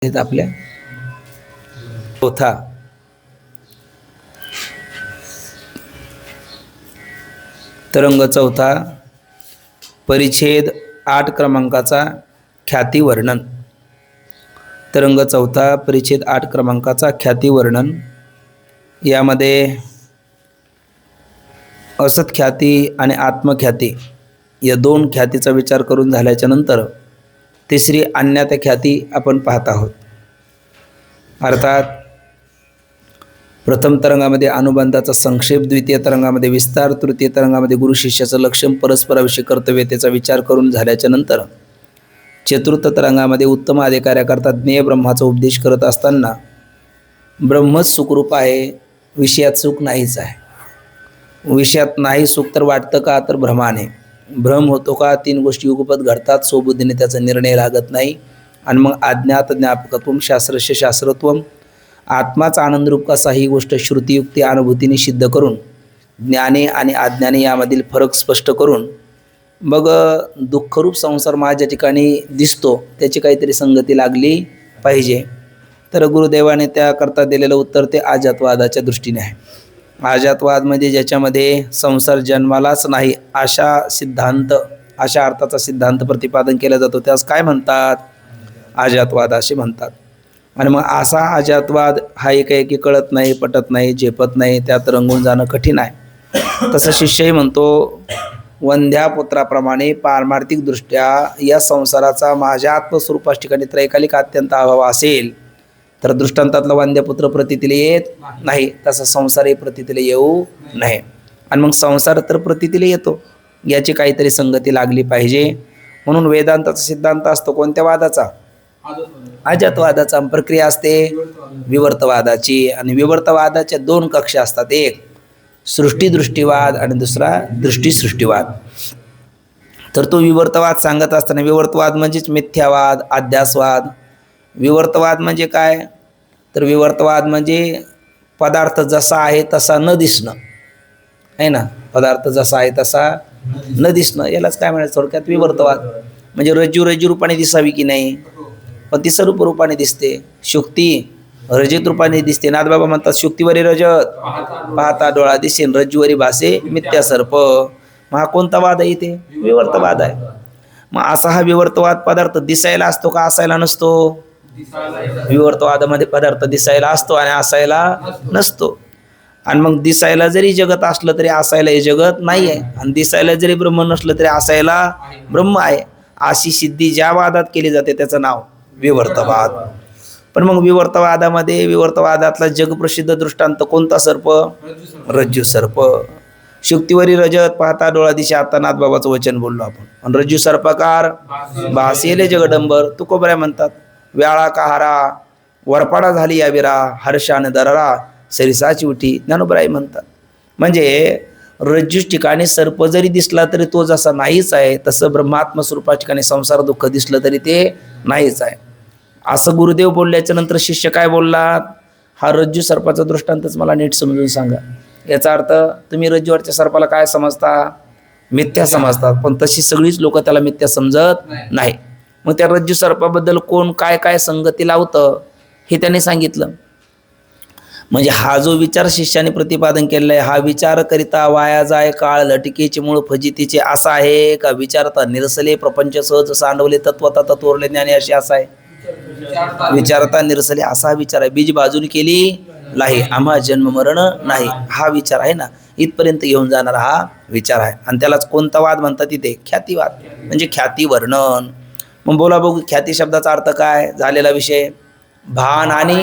आपल्या चौथा तरंग चौथा परिच्छेद 8 क्रमांकाचा ख्याती वर्णन। तरंग चौथा परिच्छेद 8 क्रमांकाचा ख्याती वर्णन। यामध्ये असत ख्याती आणि आत्मख्याती या दोन ख्यातीचा विचार करून झाल्याच्या नंतर तिसरी अन्यथा ख्याती आपण पाहत आहोत। अर्थात प्रथम तरंगामध्ये अनुबंधाचा संक्षेप, द्वितीय तरंगामध्ये विस्तार, तृतीय तरंगामध्ये गुरु शिष्याचं लक्षण, परस्पराविषयी कर्तव्यतेचा विचार करून झाल्याच्या नंतर चतुर्थ तरंगामध्ये उत्तम अधिकाऱ्याकरता ज्ञेय ब्रह्माचा उपदेश करत असताना ब्रह्मच सुखरूप आहे, विषयात सुख नाहीच आहे। विषयात नाही सुख तर वाटतं का, तर भ्रमाने भ्रम होतो का, तीन गोष्टी युगपत घडतात, स्वबुद्धीने त्याचा निर्णय लागत नाही। आणि मग अज्ञात ज्ञापकत्वम शास्त्रस्य शास्त्रत्वम, आत्माच आनंदरूप कसा ही गोष्ट श्रुतियुक्ती अनुभूतीने सिद्ध करून ज्ञाने आणि अज्ञाने यामधील फरक स्पष्ट करून मग दुःखरूप संसार माझ्या ठिकाणी दिसतो त्याची काहीतरी संगती लागली पाहिजे। तर गुरुदेवाने त्याकरता दिलेलं उत्तर ते अजातवादाच्या दृष्टीने आहे। अजातवाद म्हणजे ज्याच्यामध्ये संसार जन्मालाच नाही अशा अर्थाचा सिद्धांत प्रतिपादन केला जातो, त्यास काय म्हणतात, अजातवाद असे म्हणतात। आणि मग असा अजातवाद हा एकाएकी कळत नाही, पटत नाही, झेपत नाही, त्यात रंगून जाणं कठीण आहे। तसं शिष्यही म्हणतो, वंध्या पुत्राप्रमाणे पारमार्थिकदृष्ट्या या संसाराचा माझ्या आत्मस्वरूपास ठिकाणी त्रैकालिक अत्यंत अभाव असेल तर दृष्टांतातला वंद्यपुत्र प्रतीतीला येत नाही, तसा संसारही प्रतीतीला येऊ नये। आणि मग संसार तर प्रतीतीला येतो, याची काहीतरी संगती लागली पाहिजे। म्हणून वेदांताचा सिद्धांत असतो कोणत्या वादाचा, अजातवादाचा। प्रक्रिया असते विवर्तवादाची, आणि विवर्तवादाच्या दोन कक्षा असतात, एक सृष्टीदृष्टीवाद आणि दुसरा दृष्टीसृष्टीवाद। तर तो विवर्तवाद सांगत असताना, विवर्तवाद म्हणजेच मिथ्यावाद, अध्यासवाद। विवर्तवाद म्हणजे काय, तर विवर्तवाद म्हणजे पदार्थ जसा आहे तसा न दिसणं आहे ना, पदार्थ जसा आहे तसा न दिसणं, यालाच काय म्हणायचं थोडक्यात विवर्तवाद। म्हणजे रज्जू रज्जू रूपाने दिसावी की नाही, पण ती स्वरूप रूपाने दिसते। शुक्ती रजत रूपाने दिसते। नाथबाबा म्हणतात, शुक्तीवरी रजत पाहता डोळा दिसेन, रज्जूवरी भासे मिथ्या सर्प। मग हा कोणता वाद आहे, इथे विवर्तवाद आहे। मग असा हा विवर्तवाद पदार्थ दिसायला असतो का असायला नसतो, विवर्तवादामध्ये पदार्थ दिसायला असतो आणि असायला नसतो। आणि मग दिसायला जरी जगत असलं तरी असायला हे जगत नाही आहे, आणि दिसायला जरी ब्रह्म नसलं तरी असायला ब्रह्म आहे। अशी सिद्धी ज्या वादात केली जाते त्याचं नाव विवर्तवाद। पण मग विवर्तवादातला जगप्रसिद्ध दृष्टांत कोणता सर्प, रज्जू सर्प। शुक्तीवरी रजत पाहता डोळा दिशा, आता नाथबाबाचं वचन बोललो आपण। आणि रज्जू सर्पाकार भासेले जगडंबर, तुकोबऱ्या म्हणतात, व्याळा कहारा वरपाडा झाली या विरा, हर्षाने दरारा सरिसाची उठी, ज्ञानोबराई म्हणतात। म्हणजे रज्जू ठिकाणी सर्प जरी दिसला तरी तो जसा नाहीच आहे, तसं ब्रह्मात्म स्वरूपा ठिकाणी संसार दुःख दिसलं तरी ते नाहीच आहे। असं गुरुदेव बोलल्याच्या नंतर शिष्य काय बोललात, हा रज्जू सर्पाचा दृष्टांतच मला नीट समजून सांगा। याचा अर्थ तुम्ही रज्जूवरच्या सर्पाला काय समजता, मिथ्या समजतात, पण तशी सगळीच लोक त्याला मिथ्या समजत नाही। मग त्या रज्जू सर्पाबद्दल कोण काय काय संगती लावतं हे त्याने सांगितलं। म्हणजे हा जो विचार शिष्याने प्रतिपादन केलेला आहे, हा विचार करिता वाया जाय काळ, लटिकेचे मूळ फजितीचे असा आहे का, विचारता निरसले प्रपंच सहज सांडवले, तत्वता तत्वरले ज्ञानी असे असा आहे, विचारता निरसले असा विचार आहे। बीज बाजून केली लाही, आम्हा जन्म मरण नाही, हा विचार आहे ना, इथपर्यंत घेऊन जाणारा हा विचार आहे। आणि त्यालाच कोणता वाद म्हणतात, तिथे ख्यातीवाद म्हणजे ख्याती वर्णन। मग बोला बघू, ख्याती शब्दाचा अर्थ काय झालेला विषय, भान आणि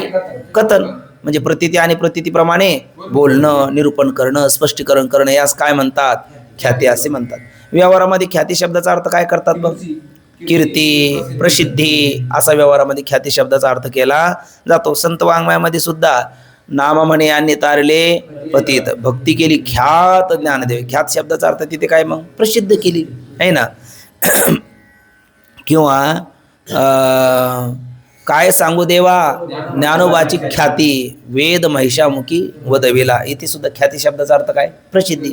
कथन, म्हणजे प्रतीती आणि प्रतीतीप्रमाणे बोलणं, निरूपण करणं, स्पष्टीकरण करणं, यास काय म्हणतात, ख्याती असे म्हणतात। व्यवहारामध्ये ख्याती शब्दाचा अर्थ काय करतात बघ, कीर्ती, प्रसिद्धी असा व्यवहारामध्ये ख्याती शब्दाचा अर्थ केला जातो। संत वाङ्मयामध्ये सुद्धा नाम म्हणे आणि तारले पतित, भक्ती केली ख्यात ज्ञानदेव, ख्यात शब्दाचा अर्थ तिथे काय, मग प्रसिद्ध केली आहे ना। किंवा काय सांगू देवा ज्ञानोबाची ख्याती, वेद महिषामुखी वदविला, इथे सुद्धा ख्याती शब्दाचा अर्थ काय, प्रसिद्धी।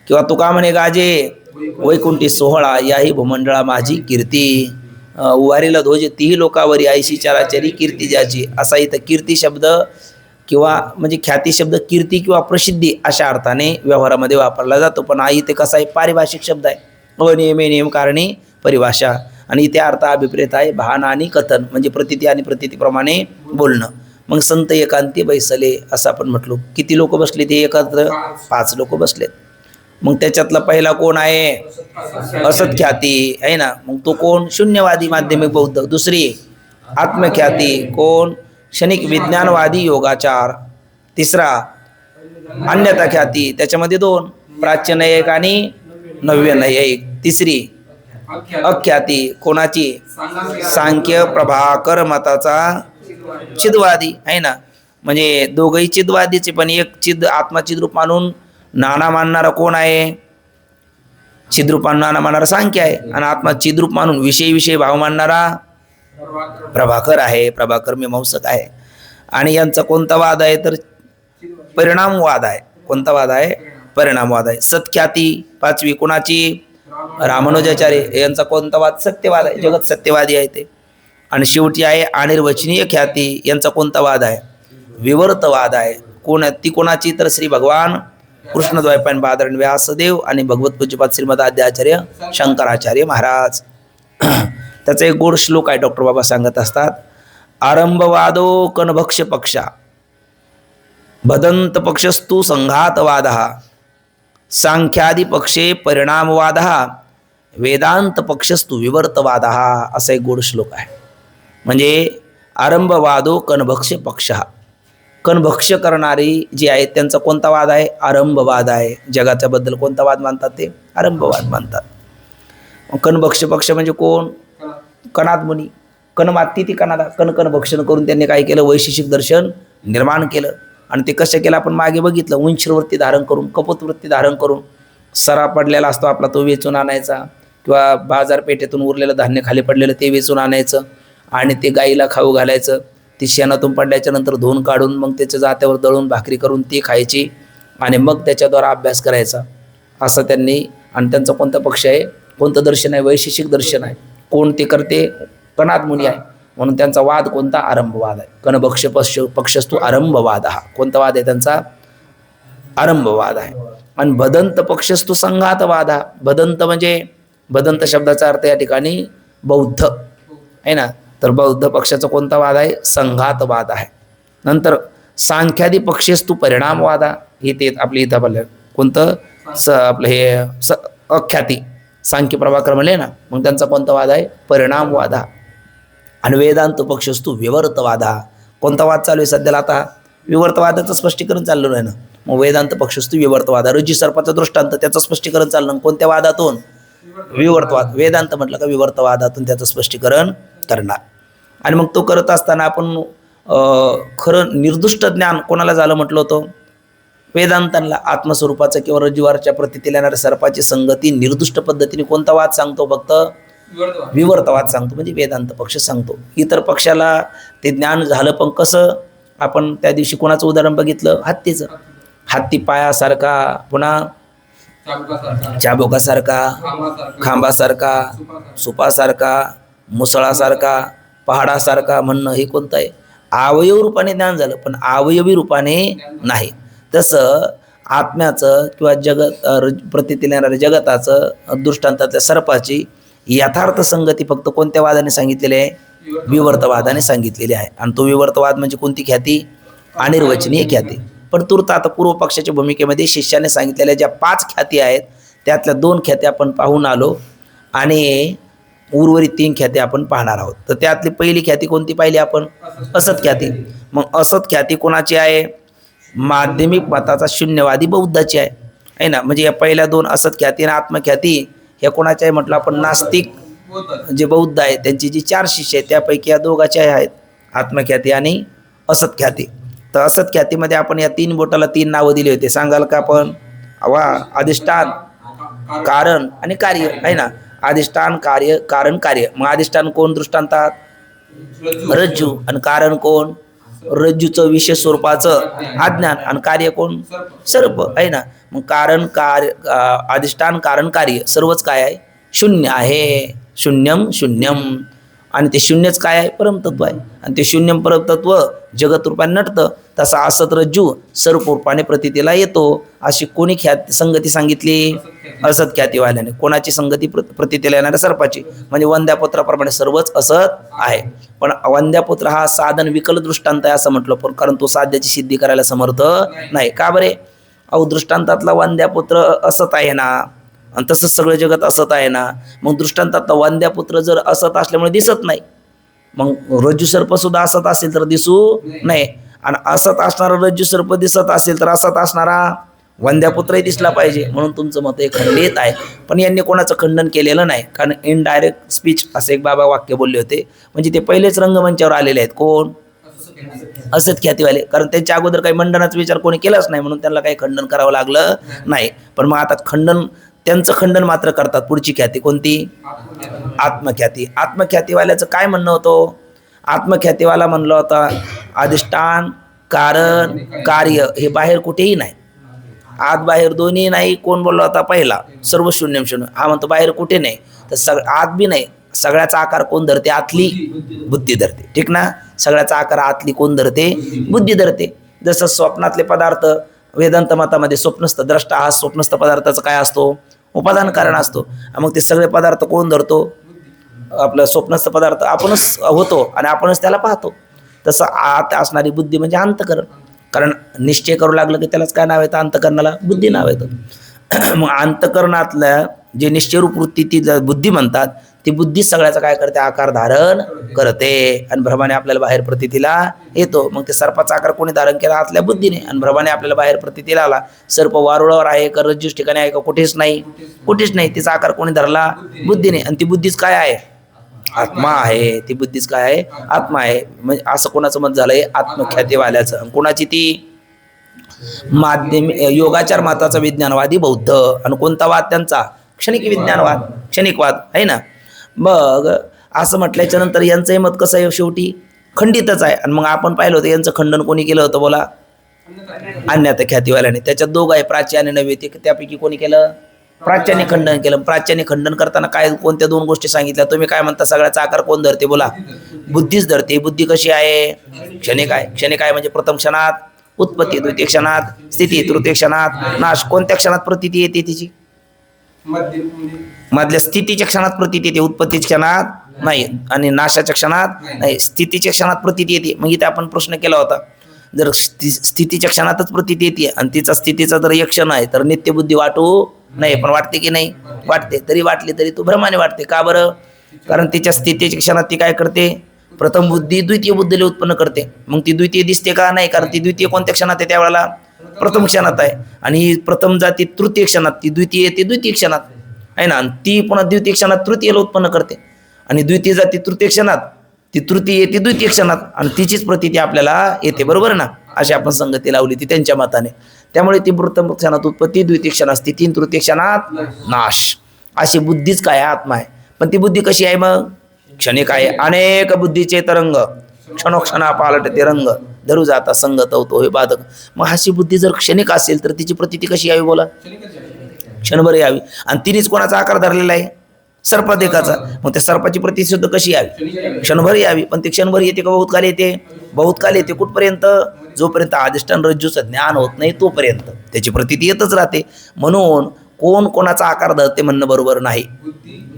किंवा तुका म्हणे गाजे वैकुंठी सोहळा, याही भूमंडळा माझी कीर्ती, उभारीला ध्वज तीही लोकावरी ऐशी चराचरी कीर्ती ज्याची, असा इथं कीर्ती शब्द किंवा म्हणजे ख्याती शब्द कीर्ती किंवा प्रसिद्धी अशा अर्थाने व्यवहारामध्ये वापरला जातो. पण हा इथे कसा आहे, पारिभाषिक शब्द आहे. अनियमे नियम कारणी परिभाषा, आणि इथे अर्थ अभिप्रेत आहे भान आणि कथन, म्हणजे प्रतीती आणि प्रतीतीप्रमाणे बोलणं. मग संत एकांती बैसले असं आपण म्हटलो. किती लोक बसले ते एकत्र? 5 लोक बसलेत. मग त्याच्यातला पहिला कोण आहे? असत्ख्याती आहे ना. मग तो कोण? शून्यवादी माध्यमिक बौद्ध. दुसरी आत्मख्याती कोण? क्षणिक विज्ञानवादी योगाचार. तिसरा अन्यथा ख्याती, त्याच्यामध्ये 2 प्राच्यनयिक आणि नव्यनयिक. तिसरी अख्याती कोणाची? सांख्य प्रभाकर मताचा चिदवादी आहे ना. म्हणजे दोघही चिदवादीचे, पण एक चिद आत्मा चिद्रूप मानून नाना मानणारा कोण आहे? चिद्रूप नाना मानणारा सांख्य आहे, आणि आत्मा चिद्रूप मानून विषयी भाव मानणारा प्रभाकर आहे. प्रभाकर मीमांसक आहे. आणि यांचा कोणता वाद आहे? तर परिणामवाद आहे. कोणता वाद आहे? परिणामवाद आहे. सत्ख्याती 5वी कोणाची? रामानुजाचार्य यांचा कोणता वाद? सत्यवाद आहे. जगत सत्यवादी आहे ते. आणि शेवटी आहे अनिर्वचनीय ख्याती, यांचा कोणता वाद आहे? विवर्तवाद आहे. ती कोणाची? तर श्री भगवान कृष्णद्वैपायन बादरायण व्यासदेव आणि भगवत पूज्यपाद श्रीमद आद्याचार्य शंकराचार्य महाराज. त्याचा एक गोड श्लोक आहे, डॉक्टर बाबा सांगत असतात. आरंभवादो कणभक्ष पक्षा, बदंत पक्षस्तु संघातवाद, सांख्यादी पक्षे परिणामवाद, वेदांत पक्षस्तु विवर्तवाद, असा एक गोड श्लोक आहे. म्हणजे आरंभवादो कणभक्ष पक्ष, कणभक्ष करणारी जी आहेत त्यांचा कोणता वाद आहे? आरंभवाद आहे. जगाच्या बद्दल कोणता वाद मानतात? ते आरंभवाद मानतात. कणभक्ष पक्ष म्हणजे कोण? कणाद मुनी. कण माती ती कणाला कण भक्षण करून त्यांनी काय केलं? वैशेषिक दर्शन निर्माण केलं. आणि ते कसं केलं आपण मागे बघितलं. उंचीवरती धारण करून, कपोतवृत्ती धारण करून, सरा पडलेला असतो आपला तो वेचून आणायचा, किंवा बाजारपेठेतून उरलेलं धान्य खाली पडलेलं ते वेचून आणायचं, आणि ते गाईला खाऊ घालायचं. ती शेणातून पडल्याच्या नंतर धुवून काढून मग त्याच्या जात्यावर दळून भाकरी करून ती खायची, आणि मग त्याच्याद्वारा अभ्यास करायचा. असं त्यांनी. आणि त्यांचा कोणता पक्ष आहे? कोणतं दर्शन आहे? वैशेषिक दर्शन आहे. कोण ते करते? कणाद मुनी आहे. म्हणून त्यांचा वाद कोणता? आरंभवाद आहे. कणभक्ष पक्षस्तु आरंभवाद, कोणता वाद आहे त्यांचा? आरंभवाद आहे. आणि बदंत पक्षस्तु संघातवाद. बदंत म्हणजे, बदंत शब्दाचा अर्थ या ठिकाणी बौद्ध आहे ना. तर बौद्ध पक्षाचा कोणता वाद आहे? संघातवाद आहे. नंतर सांख्यादी पक्षस्तु परिणामवाद, हे ते आपले इथं आपलं कोणतं? आपलं हे अख्याती सांख्य प्रभाकर म्हणले ना. मग त्यांचा कोणता वाद आहे? परिणामवाद. आणि वेदांत पक्षस्तु विवर्तवाद. कोणता वाद चालू आहे सध्याला? आता विवर्तवादाचं स्पष्टीकरण चाललं आहे ना. मग वेदांत पक्षस्तु विवर्तवाद. रज्जू सर्पाचा दृष्टांत, त्याचं स्पष्टीकरण चाललं कोणत्या वादातून? विवर्तवाद. वेदांत म्हटलं का विवर्तवादातून त्याचं स्पष्टीकरण करणार. आणि मग तो करत असताना आपण खरं निर्दुष्ट ज्ञान कोणाला झालं म्हटलं होतं? वेदांतांना. आत्मस्वरूपाचं किंवा रज्जुवारच्या प्रतीतील येणाऱ्या सर्पाची संगती निर्दुष्ट पद्धतीने कोणता वाद सांगतो? फक्त विवर्तवाद सांगतो, म्हणजे वेदांत पक्ष सांगतो. इतर पक्षाला ते ज्ञान झालं, पण कसं? आपण त्या दिवशी कोणाचं उदाहरण बघितलं? हत्तीचं. हत्ती पायासारखा, पुन्हा चाबुकासारखा, खांबासारखा, सुपासारखा, मुसळासारखा, पहाडासारखा म्हणणं हे कोणतं आहे? अवयव रूपाने ज्ञान झालं, पण अवयवी रूपाने नाही. तसं आत्म्याचं किंवा जगत प्रतीतील येणाऱ्या जगताचं दृष्टांतातल्या सर्पाची यथार्थ संगती फक्त कोणत्या वादाने सांगितलेली आहे? विवर्तवादाने सांगितलेली आहे. आणि तो विवर्तवाद म्हणजे कोणती ख्याती? अनिर्वचनीय ख्याती. पण तूर्त आता पूर्व पक्षाच्या भूमिकेमध्ये शिष्याने सांगितलेल्या ज्या 5 ख्याती आहेत त्यातल्या 2 ख्याती आपण पाहून आलो, आणि उर्वरित 3 ख्याती आपण पाहणार आहोत. तर त्यातली पहिली ख्याती कोणती पाहिली आपण? असत ख्याती. मग असत ख्याती कोणाची आहे? माध्यमिक मताचा शून्यवादी बौद्धाची आहे ना. म्हणजे या पहिल्या 2 असत ख्याती आणि आत्मख्याती हे कोणाचे आहे म्हटलं आपण? नास्तिक जे बौद्ध आहेत त्यांची जी 4 शिष्य आहेत त्यापैकी या दोघांचे आहेत, आत्मख्याती आणि असत ख्याती. तर असत ख्यातीमध्ये आपण या 3 बोटाला 3 नावं दिली होते. सांगाल का आपण? अधिष्ठान, कारण आणि कार्य आहे ना. अधिष्ठान, कार्य, कारण, कार्य. मग अधिष्ठान कोण दृष्टांतात? रज्जू. आणि कारण कोण? रज्जूचं विशेष स्वरूपाचं अज्ञान. आणि कार्य कोण? सर्प आहे ना. मग कारण, कार्य, अधिष्ठान, कारण, कार्य सर्वच काय आहे? शून्य आहे. शून्यम शून्यम. आणि ते शून्यच काय आहे? परमतत्व आहे. आणि ते शून्य परमतत्व जगत रूपाने नटतं. तसा असत रज्जू सर्प रूपाने प्रतीतीला येतो. अशी कोणी संगती सांगितली? असत ख्यातीवाल्याने. कोणाची संगती? प्रतीतीला येणाऱ्या सर्पाची. म्हणजे वंद्यापुत्राप्रमाणे सर्वच असत आहे. पण वंद्यापुत्र हा साधन विकल दृष्टांत आहे असं म्हटलं, पण कारण तो साध्याची सिद्धी करायला समर्थ नाही. का बरे? अहो दृष्टांतातला वंद्यापुत्र असत आहे ना, आणि तसंच सगळं जगत असत आहे ना. मग दृष्टांतातला वंद्यापुत्र जर असत असल्यामुळे दिसत नाही, मग रज्जू सर्प सुद्धा असत असेल तर दिसू नये. आणि असत असणारा रज्जू सर्प दिसत असेल तर असत असणारा वंद्यापुत्रही दिसला पाहिजे. म्हणून तुमचं मत हे खंडित आहे. पण यांनी कोणाचं खंडन केलेलं नाही, कारण इनडायरेक्ट स्पीच असं एक बाबा वाक्य बोलले होते. म्हणजे ते पहिलेच रंगमंचावर आलेले आहेत. कोण? असत ख्यातीवाले. कारण त्यांच्या अगोदर काही मंडनाचा विचार कोणी केलाच नाही, म्हणून त्यांना काही खंडन करावं लागलं नाही. पण मग आता त्यांचं खंडन मात्र करतात. पुढची ख्याती कोणती? आत्मख्याती. आत्मख्यातीवाल्याचं काय म्हणणं होतं? आत्मख्यातीवाला म्हणलं होता अधिष्ठान, कारण, कार्य हे बाहेर कुठेही नाही. आत बाहेर दोन्ही नाही. कोण बोलला होता? पहिला. सर्व शून्यम शून्य. हा म्हणतो बाहेर कुठे नाही. तर आत बी नाही. सगळ्याचा आकार कोण धरते? आतली बुद्धी धरते. ठीक ना? सगळ्याचा आकार आतली कोण धरते? बुद्धी धरते. जसं स्वप्नातले पदार्थ वेदांत मतामध्ये स्वप्नस्थ द्रष्टा हा स्वप्नस्थ पदार्थाचा काय असतो? उपादान कारण असतो. मग ते सगळे पदार्थ कोण धरतो? आपलं स्वप्नस्थ पदार्थ आपणच होतो आणि आपणच त्याला पाहतो. तसं आत असणारी बुद्धी म्हणजे अंतकरण. कारण निश्चय करू लागलं की त्यालाच काय नाव येतं? अंतकरणाला बुद्धी नाव येतं. मग अंतकरणातल्या जे निश्चयरूप वृत्ती ती बुद्धी म्हणतात, ती बुद्धी सगळ्याचा काय करते? आकार धारण करते. आणि भ्रमाने आपल्याला बाहेर प्रतीतीला येतो. मग ते सर्पाचा आकार कोणी धारण केला? आतल्या बुद्धीने. आणि भ्रमाने आपल्याला बाहेर प्रतीतीला आला. सर्प वारुळावर आहे का? रज्जूच ठिकाणी आहे का? कुठेच नाही. कुठेच नाही. तिचा आकार कोणी धरला? बुद्धीने. आणि ती बुद्धीच काय आहे? आत्मा आहे. ती बुद्धीच काय आहे? आत्मा आहे. म्हणजे असं कोणाचं मत झालंय? आत्मख्यातीवाल्याचं. कोणाची? ती माध्यम योगाचार मताचा विज्ञानवादी बौद्ध. आणि कोणता वाद त्यांचा? क्षणिक विज्ञानवाद, क्षणिकवाद आहे ना. मग असं म्हटल्याच्या नंतर यांचंही मत कसं आहे? शेवटी खंडितच आहे. आणि मग आपण पाहिलं होतं यांचं खंडन कोणी केलं होतं? बोला. अन्यथा ख्यातीवाल्याने. त्याच्यात दोघं आहे, प्राच्य आणि नैवेद्य. त्यापैकी कोणी केलं? प्राच्याने खंडन केलं. प्राच्याने खंडन करताना काय कोणत्या दोन गोष्टी सांगितल्या? तुम्ही काय म्हणता? सगळ्याचा आकार कोण धरते? बोला. बुद्धीच धरते. बुद्धी कशी आहे? क्षणिक आहे. क्षणिक आहे म्हणजे प्रथम क्षणात उत्पत्ती, द्वितीय क्षणात स्थिती, तृतीय क्षणात नाश. कोणत्या क्षणात प्रतीती येते तिची? मधल्या स्थितीच्या क्षणात प्रतीती येते. उत्पत्तीच्या क्षणात नाही. आणि नाशाच्या क्षणात नाही. स्थितीच्या क्षणात प्रतीती येते. मग इथे आपण प्रश्न केला होता, जर स्थितीच्या क्षणातच प्रतीती येते आणि तिचा स्थितीचा जर एक क्षण आहे तर नित्यबुद्धी वाटू नाही. पण वाटते की नाही? वाटते. तरी वाटली तरी तू भ्रमाने वाटते. का बरं? कारण तिच्या स्थितीच्या क्षणात ती काय करते? प्रथम बुद्धी द्वितीय बुद्धीला उत्पन्न करते. मग ती द्वितीय दिसते का? नाही. कारण ती द्वितीय कोणत्या क्षणात आहे? त्यावेळेला प्रथम क्षणात आहे. आणि ही प्रथम जाती तृतीय क्षणात, ती द्वितीय येते द्वितीय क्षणात आहे ना. ती पुन्हा द्वितीय क्षणात तृतीयला उत्पन्न करते. आणि द्वितीय जाती तृतीय क्षणात, ती तृतीय येते द्वितीय क्षणात. आणि तिचीच प्रतीती आपल्याला येते. बरोबर ना? अशी आपण संगती लावली ती त्यांच्या मताने. त्यामुळे ती प्रथम क्षणात उत्पत्ती, द्वितीय क्षणात स्थिती, तृतीय क्षणात नाश. अशी बुद्धीच काय? आत्मा आहे. पण ती बुद्धी कशी आहे? मग क्षणिक आहे. अनेक बुद्धीचे तरंग क्षणोक्षणा पालटते रंग, धरू जाता संगत होतो हे बाधक. मग अशी बुद्धी जर क्षणिक असेल तर तिची प्रतीती कशी यावी? बोला. क्षणभर यावी. आणि तिनेच कोणाचा आकार धरलेला आहे? सर्पादेकाचा. मग त्या सर्पाची प्रतीती सुद्धा कशी यावी? क्षणभर यावी. पण ती क्षणभर येते का बहुतकाल येते? बहुतकाल येते. कुठपर्यंत? जोपर्यंत अधिष्ठान रज्जूचं ज्ञान होत नाही तोपर्यंत त्याची प्रतीती येतच राहते. म्हणून कोण कोणाचा आकार धरते म्हणणं बरोबर नाही.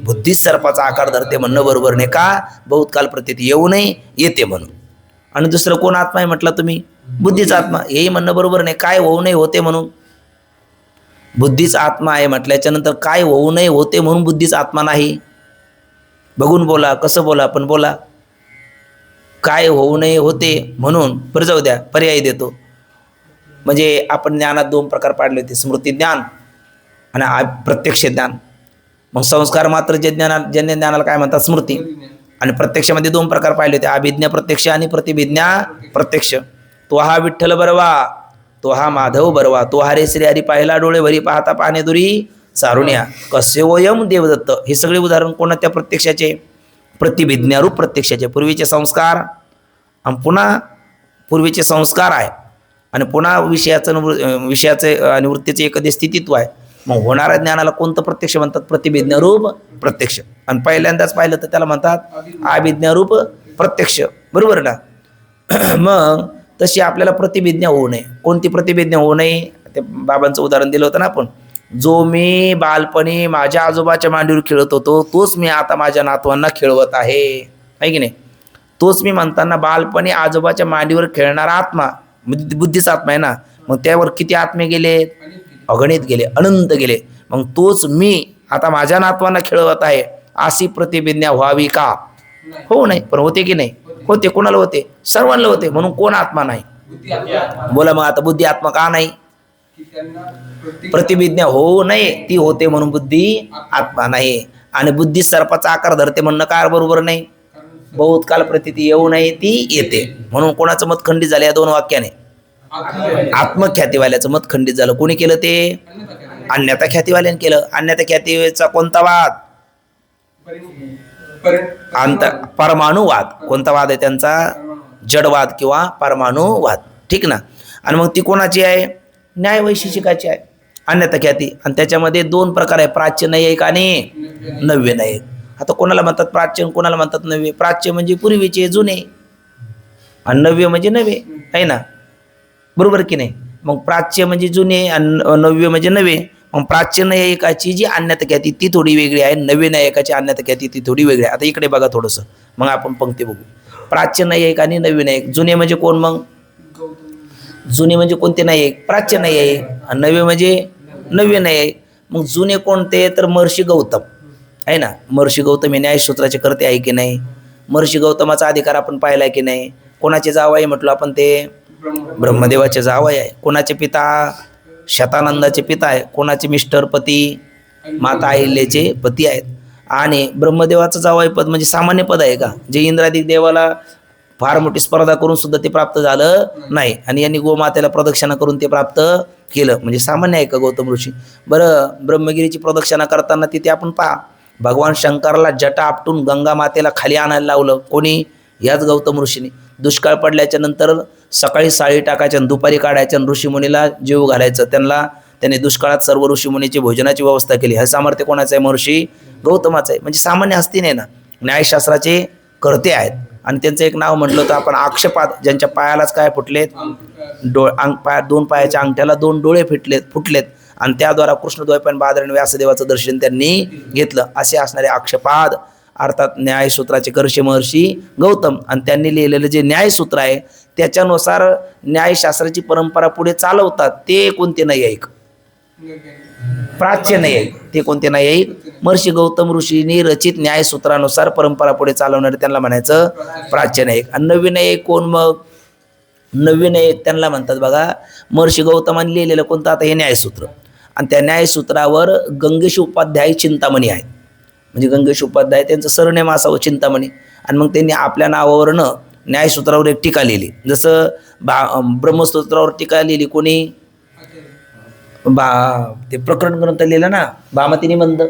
बुद्धीच सर्पाचा आकार धरते म्हणणं बरोबर नाही. का? बहुतकाल प्रतीती येऊ नये, येते म्हणून. आणि दुसरं कोण आत्मा आहे म्हटलं तुम्ही? बुद्धीच आत्मा. हेही म्हणणं बरोबर नाही. काय होऊ नये होते म्हणून? बुद्धीच आत्मा आहे म्हटल्याच्या नंतर काय होऊ नये होते म्हणून बुद्धीच आत्मा नाही? बघून बोला, कसं बोला, पण बोला. काय होऊ नये होते म्हणून. बरं जाऊ द्या, पर्याय देतो. म्हणजे आपण ज्ञानात दोन प्रकार पाडले होते, स्मृती ज्ञान आणि प्रत्यक्ष ज्ञान. मग संस्कार मात्र जन्य ज्ञानाला काय म्हणतात? स्मृती. आणि प्रत्यक्षामध्ये दोन प्रकार पाहिले होते, अभिज्ञा प्रत्यक्ष आणि प्रतिभिज्ञा प्रत्यक्ष. तो हा विठ्ठल बरवा, तो हा माधव बरवा, तो हा रे श्री हरी पाहिला डोळे भरी पाहता पाहणे दुरी सारुण्या, कसे वयम देवदत्त. हे सगळे उदाहरण कोणत्या प्रत्यक्षाचे? प्रतिभिज्ञारूप प्रत्यक्षाचे. पूर्वीचे संस्कार आणि पुन्हा पूर्वीचे संस्कार आहे आणि पुन्हा विषयाचे आणि वृत्तीचे एखादे स्थितित्व आहे. मग होणाऱ्या ज्ञानाला कोणतं प्रत्यक्ष म्हणतात? प्रतिभिज्ञारूप प्रत्यक्ष. आणि पहिल्यांदाच पाहिलं तर त्याला म्हणतात अभिज्ञारूप प्रत्यक्ष, बरोबर ना. मग तशी आपल्याला प्रतिभिज्ञा होऊ नये. कोणती प्रतिभिज्ञा होऊ नये? ते बाबांचं उदाहरण दिलं होतं ना आपण. जो मी बालपणी माझ्या आजोबाच्या मांडीवर खेळत होतो तोच मी आता माझ्या नातवांना खेळवत आहे की नाही. तोच मी म्हणताना बालपणी आजोबाच्या मांडीवर खेळणारा आत्मा म्हणजे बुद्धीचा आत्मा आहे ना. मग त्यावर किती आत्मे गेले? अगणित गेले, अनंत गेले. मग तोच मी आता माझ्या नातवांना खेळवत आहे अशी प्रतिभिज्ञा व्हावी का? हो नाही. पण होते की नाही? होते. कोणाला होते? सर्वांना होते. म्हणून कोण आत्मा नाही? बोला मग आता बुद्धी आत्मा का नाही? प्रतिभिज्ञा होऊ नये ती होते म्हणून बुद्धी आत्मा नाही. आणि बुद्धी सर्पाचा आकार धरते म्हणणं काय बरोबर नाही. बहुतकाल प्रतीती येऊ नये ती येते म्हणून कोणाचं मत खंडित झालं या दोन वाक्याने? आत्मख्यातीवाल्याचं मत खंडित झालं. कोणी केलं ते? अन्यथा ख्यातीवाल्याने केलं. अन्यथा ख्यातीचा कोणता वाद? परमाणुवाद. कोणता वाद आहे त्यांचा? जडवाद किंवा परमाणुवाद. ठीक ना. आणि मग ती कोणाची आहे? न्याय वैशेषिकाची आहे अन्यथा ख्याती. आणि त्याच्यामध्ये दोन प्रकार आहे, प्राच्य नैयिक आणि नव्य नैयिक. आता कोणाला म्हणतात प्राच्य, कोणाला म्हणतात नव्य? प्राच्य म्हणजे पूर्वीचे जुने आणि नव्य म्हणजे नवे आहे ना, बरोबर की नाही. मग प्राच्य म्हणजे जुने आणि नव्य म्हणजे नवे. मग प्राच्य नैयिकाची जी अन्यथा ख्याती ती थोडी वेगळी आहे, नव्य नैयिकाची अन्यथा ख्याती ती थोडी वेगळी आहे. आता इकडे बघा थोडंसं, मग आपण पंक्ती बघू. प्राच्य नैयिक आणि नव्य नैयिक. जुने म्हणजे कोण? मग जुने म्हणजे कोणते नैयिक? प्राच्य नैयिक. आणि नव्य म्हणजे नव्य नैयिक. मग जुने कोणते? तर महर्षी गौतम आहे ना. महर्षी गौतम हे न्यायसूत्राचे करते आहे की नाही. महर्षी गौतमाचा अधिकार आपण पाहिला की नाही. कोणाचे जावई म्हटलं आपण? ते ब्रह्मदेवाचे जावई आहे. कोणाचे पिता? शतानंदाचे पिता आहे. कोणाचे मिस्टर पती? माता अहिल्याचे पती आहेत. आणि ब्रह्मदेवाचं जावई पद म्हणजे सामान्य पद आहे का? जे इंद्रादिक देवाला फार मोठी स्पर्धा करून सुद्धा ते प्राप्त झालं नाही. आणि यांनी गोमातेला प्रदक्षिणा करून ते प्राप्त केलं. म्हणजे सामान्य आहे का गौतम ऋषी? बरं, ब्रह्मगिरीची प्रदक्षिणा करताना तिथे आपण पहा, भगवान शंकराला जटा आपटून गंगा मातेला खाली आणायला लावलं. कोणी? याच गौतम ऋषीने. दुष्काळ पडल्याच्या नंतर सकाळी साळी टाकायच्या आणि दुपारी काढायच्या आणि ऋषीमुनीला जेव घालायचं. त्यांनी दुष्काळात सर्व ऋषीमुनीची भोजनाची व्यवस्था केली. हे सामर्थ्य कोणाचं आहे? महर्षी गौतमाचं आहे. म्हणजे सामान्य हस्ती नाही ना, न्यायशास्त्राचे कर्ते आहेत. आणि त्यांचं एक नाव म्हटलं तर आपण अक्षपाद, ज्यांच्या पायालाच काय फुटलेत? दोन पायाच्या अंगठ्याला दोन डोळे फुटलेत आणि त्याद्वारा कृष्णद्वैपायन बादरायण व्यासदेवाचं दर्शन त्यांनी घेतलं. असे असणारे अक्षपाद अर्थात न्यायसूत्राचे कर्षे महर्षी गौतम. आणि त्यांनी लिहिलेलं जे न्यायसूत्र आहे त्याच्यानुसार न्यायशास्त्राची परंपरा पुढे चालवतात ते कोणते नैयिक? प्राच्य नैयिक. ते कोणते नैयिक? महर्षी गौतम ऋषींनी रचित न्यायसूत्रानुसार परंपरा पुढे चालवणारे त्यांना म्हणायचं प्राच्य नैयिक. आणि नव्य नैयिक कोण? मग नव्य नैयिक त्यांना म्हणतात बघा, महर्षी गौतमांनी लिहिलेलं कोणतं? आता हे न्यायसूत्र. आणि त्या न्यायसूत्रावर गंगेश उपाध्याय चिंतामणी आहेत. म्हणजे गंगेश उपाध्याय त्यांचं सरनेम असावं चिंतामणी. आणि मग त्यांनी आपल्या नावावरनं न्यायसूत्रावर एक टीका लिहिली. जसं ब्रह्मसूत्रावर टीका लिहिली कोणी? ते प्रकरण ग्रंथ लिहिला ना, भामती निबंध.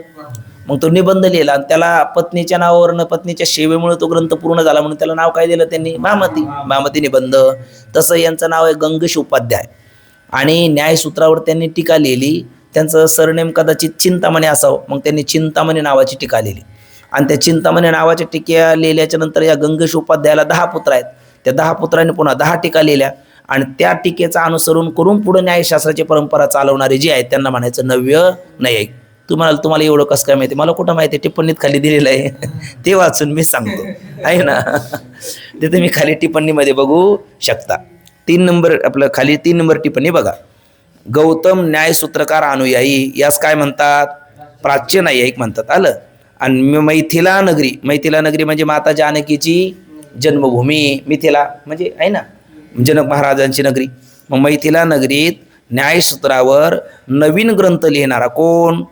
मग तो निबंध लिहिला आणि त्याला पत्नीच्या नावावरनं, पत्नीच्या सेवेमुळे तो ग्रंथ पूर्ण झाला म्हणून त्याला नाव काय दिलं त्यांनी? भामती निबंध. तसं यांचं नाव आहे गंगेश उपाध्याय. आणि न्यायसूत्रावर त्यांनी टीका लिहिली. त्यांचं सरनेम कदाचित चिंतामणी असावं. मग त्यांनी चिंतामणी नावाची टीका लिहिली. आणि त्या चिंतामणी नावाच्या टीका लिहिल्याच्या नंतर या गंगेश उपाध्यायाला 10 पुत्र आहेत. त्या 10 पुत्रांनी पुन्हा 10 टीका लिहिल्या. आणि त्या टीकेचं अनुसरण करून पुढे न्यायशास्त्राची परंपरा चालवणारे जे आहेत त्यांना म्हणायचं नव्य नैयिक. तुम्हाला एवढं कसं काय माहिती? मला कुठं माहिती? टिप्पणीत खाली दिलेलं आहे ते वाचून मी सांगतो आहे ना. ते तुम्ही खाली टिप्पणीमध्ये बघू शकता. 3 नंबर आपलं खाली 3 नंबर टिप्पणी बघा. गौतम न्यायसूत्रकार अनुयायी यास काय म्हणतात? प्राच्य नैयिक म्हणतात. आलं. आणि मैथिला नगरी म्हणजे माता जानकीची जन्मभूमी. मिथिला म्हणजे आहे ना जनक महाराजांची नगरी. मग मैथिला नगरीत न्यायसूत्रावर नवीन ग्रंथ लिहिणारा कोण?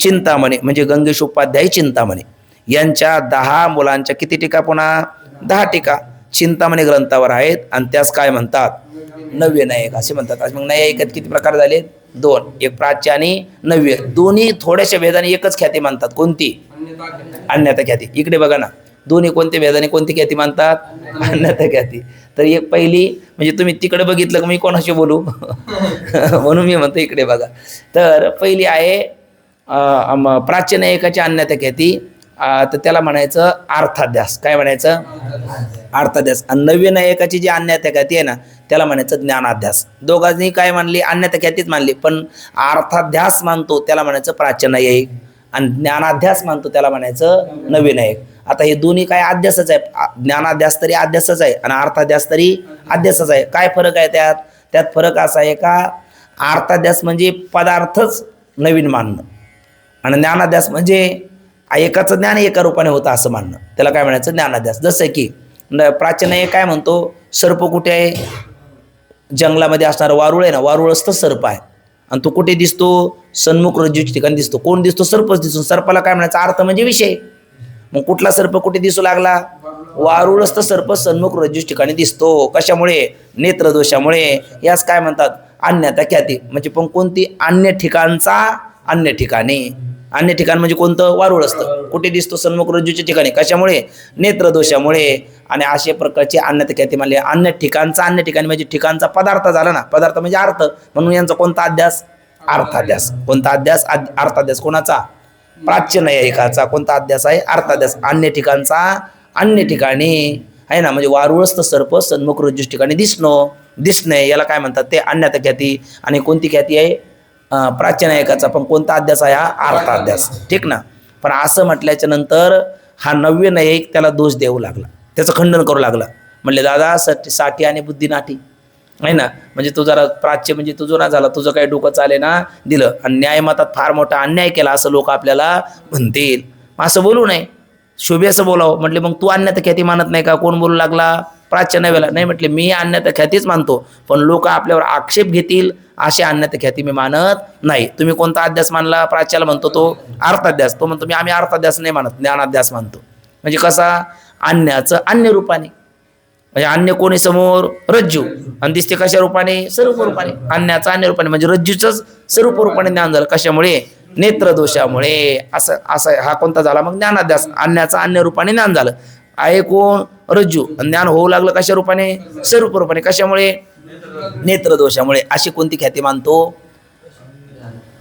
चिंतामणी म्हणजे गंगेश उपाध्याय चिंतामणी. यांच्या 10 मुलांच्या किती टीका? पुन्हा 10 टीका चिंतामणी ग्रंथावर आहेत. आणि त्यास काय म्हणतात? नव्य नैयिक असे म्हणतात. मग नैयिकात किती प्रकार झाले? 2. एक प्राच्य आणि नव्य. दोन्ही थोड्याशा भेदाने एकच ख्याती मानतात. कोणती? अन्यथा ख्याती. इकडे बघा ना, दोन्ही कोणते भेदाने कोणती ख्याती मानतात? अन्यथा ख्याती. तर एक पहिली म्हणजे तुम्ही तिकडे बघितलं की मी कोणाशी बोलू म्हणून मी म्हणतो इकडे बघा. तर पहिली आहे प्राच्य न्यायिकाची अन्यथा ख्याती, तर त्याला म्हणायचं अर्थाध्यास. काय म्हणायचं? अर्थाध्यास. आणि नव्य न्यायिकाची जी अन्यथा ख्याती आहे ना, त्याला म्हणायचं ज्ञानाध्यास. दोघांनी काय मानली? अन्यथा ख्यातीच मानली, पण अर्थाध्यास मानतो त्याला म्हणायचं प्राच्य न्यायिक, आणि ज्ञानाध्यास मानतो त्याला म्हणायचं नव्य न्यायिक. आता हे दोन्ही काय अध्यासच आहे. ज्ञानाध्यास तरी अध्यासच आहे आणि अर्थाध्यास तरी अध्यासच आहे. काय फरक आहे त्यात? त्यात फरक असा आहे का अर्थाध्यास म्हणजे पदार्थच नवीन मानणं, आणि ज्ञानाध्यास म्हणजे एकाचं ज्ञान एका रूपाने होतं असं मानणं, त्याला काय म्हणायचं? ज्ञानाध्यास. जसं की प्राच्य न्यायिक काय म्हणतो? सर्प कुठे आहे? जंगलामध्ये असणारं वारुळ आहे ना, वारुळच तर सर्प आहे. आणि तो कुठे दिसतो? सन्मुख रज्जूच्या ठिकाणी दिसतो. कोण दिसतो? सर्पच दिसतो. सर्पाला काय म्हणायचं? अर्थ म्हणजे विषय. मग कुठला सर्प कुठे दिसू लागला? वारुळच तर सर्प सन्मुख रज्जूच्या ठिकाणी दिसतो. कशामुळे? नेत्रदोषामुळे. यास काय म्हणतात? अन्यथा ख्याती. म्हणजे पण कोणती? अन्य ठिकाणचा अन्य ठिकाणी. अन्य ठिकाण म्हणजे कोणतं? वारुळ असतं. कुठे दिसतो? सन्मुख रज्जूच्या ठिकाणी. कशामुळे? नेत्रदोषामुळे. आणि अशा प्रकारचे अन्यथा ख्याती म्हणले. अन्य ठिकाणचा अन्य ठिकाणी म्हणजे ठिकाणचा पदार्थ झाला ना, पदार्थ म्हणजे अर्थ, म्हणून यांचा कोणता अध्यास? अर्थाध्यास. कोणता अध्यास? अर्थाध्यास. कोणाचा? प्राच्य न्यायिकाचा. कोणता अध्यास आहे? अर्थाध्यास. अन्य ठिकाणचा अन्य ठिकाणी आहे ना, म्हणजे वारुळच तर सर्प सन्मुख रज्जूच्या ठिकाणी दिसणे, याला काय म्हणतात? ते अन्यथा ख्याती. आणि कोणती ख्याती आहे? प्राच्य न्यायिकाचा. पण कोणता अध्यास आहे? हा अर्थाध्यास. ठीक ना. पण असं म्हटल्याच्या नंतर हा नव्य न्यायिक त्याला दोष देऊ लागला, त्याचं खंडन करू लागला. म्हणले दादा साठी आणि बुद्धी नाठी आहे ना, म्हणजे तू जरा प्राच्य म्हणजे तू जुना झाला, तुझं काही डोकं चाले ना दिलं, आणि न्यायमतात फार मोठा अन्याय केला असं लोक आपल्याला म्हणतील. असं बोलू नये, शोभे असं बोलावं. म्हटले मग तू अन्यथा ख्याती मानत नाही का? कोण बोलू लागला? प्राच्य न्यायला. नाही म्हटले मी अन्यथा ख्यातीच मानतो, पण लोक आपल्यावर आक्षेप घेतील असे अन्यथा ख्याती मी मानत नाही. तुम्ही कोणता अध्यास मानला? प्राच्याला म्हणतो तो अर्थाध्यास. तो म्हणतो आम्ही अर्थाध्यास नाही मानत, ज्ञानाध्यास मानतो. म्हणजे कसा? अन्याचं अन्य रूपाने. म्हणजे अन्य कोणी समोर? रज्जू. आणि दिसते कशा रूपाने? स्वरूप रूपाने. अन्याचं अन्य रूपाने म्हणजे रज्जूच स्वरूप रूपाने ज्ञान झालं. कशामुळे? नेत्रदोषामुळे. असं असं हा कोणता झाला मग? ज्ञानाध्यास. अन्याचं अन्य रूपाने ज्ञान झालं. आहे कोण? रज्जू. ज्ञान होऊ लागलं कशा रूपाने? स्वरूप रूपाने. कशामुळे? नेत्रदोषामुळे. अशी कोणती ख्याती मानतो?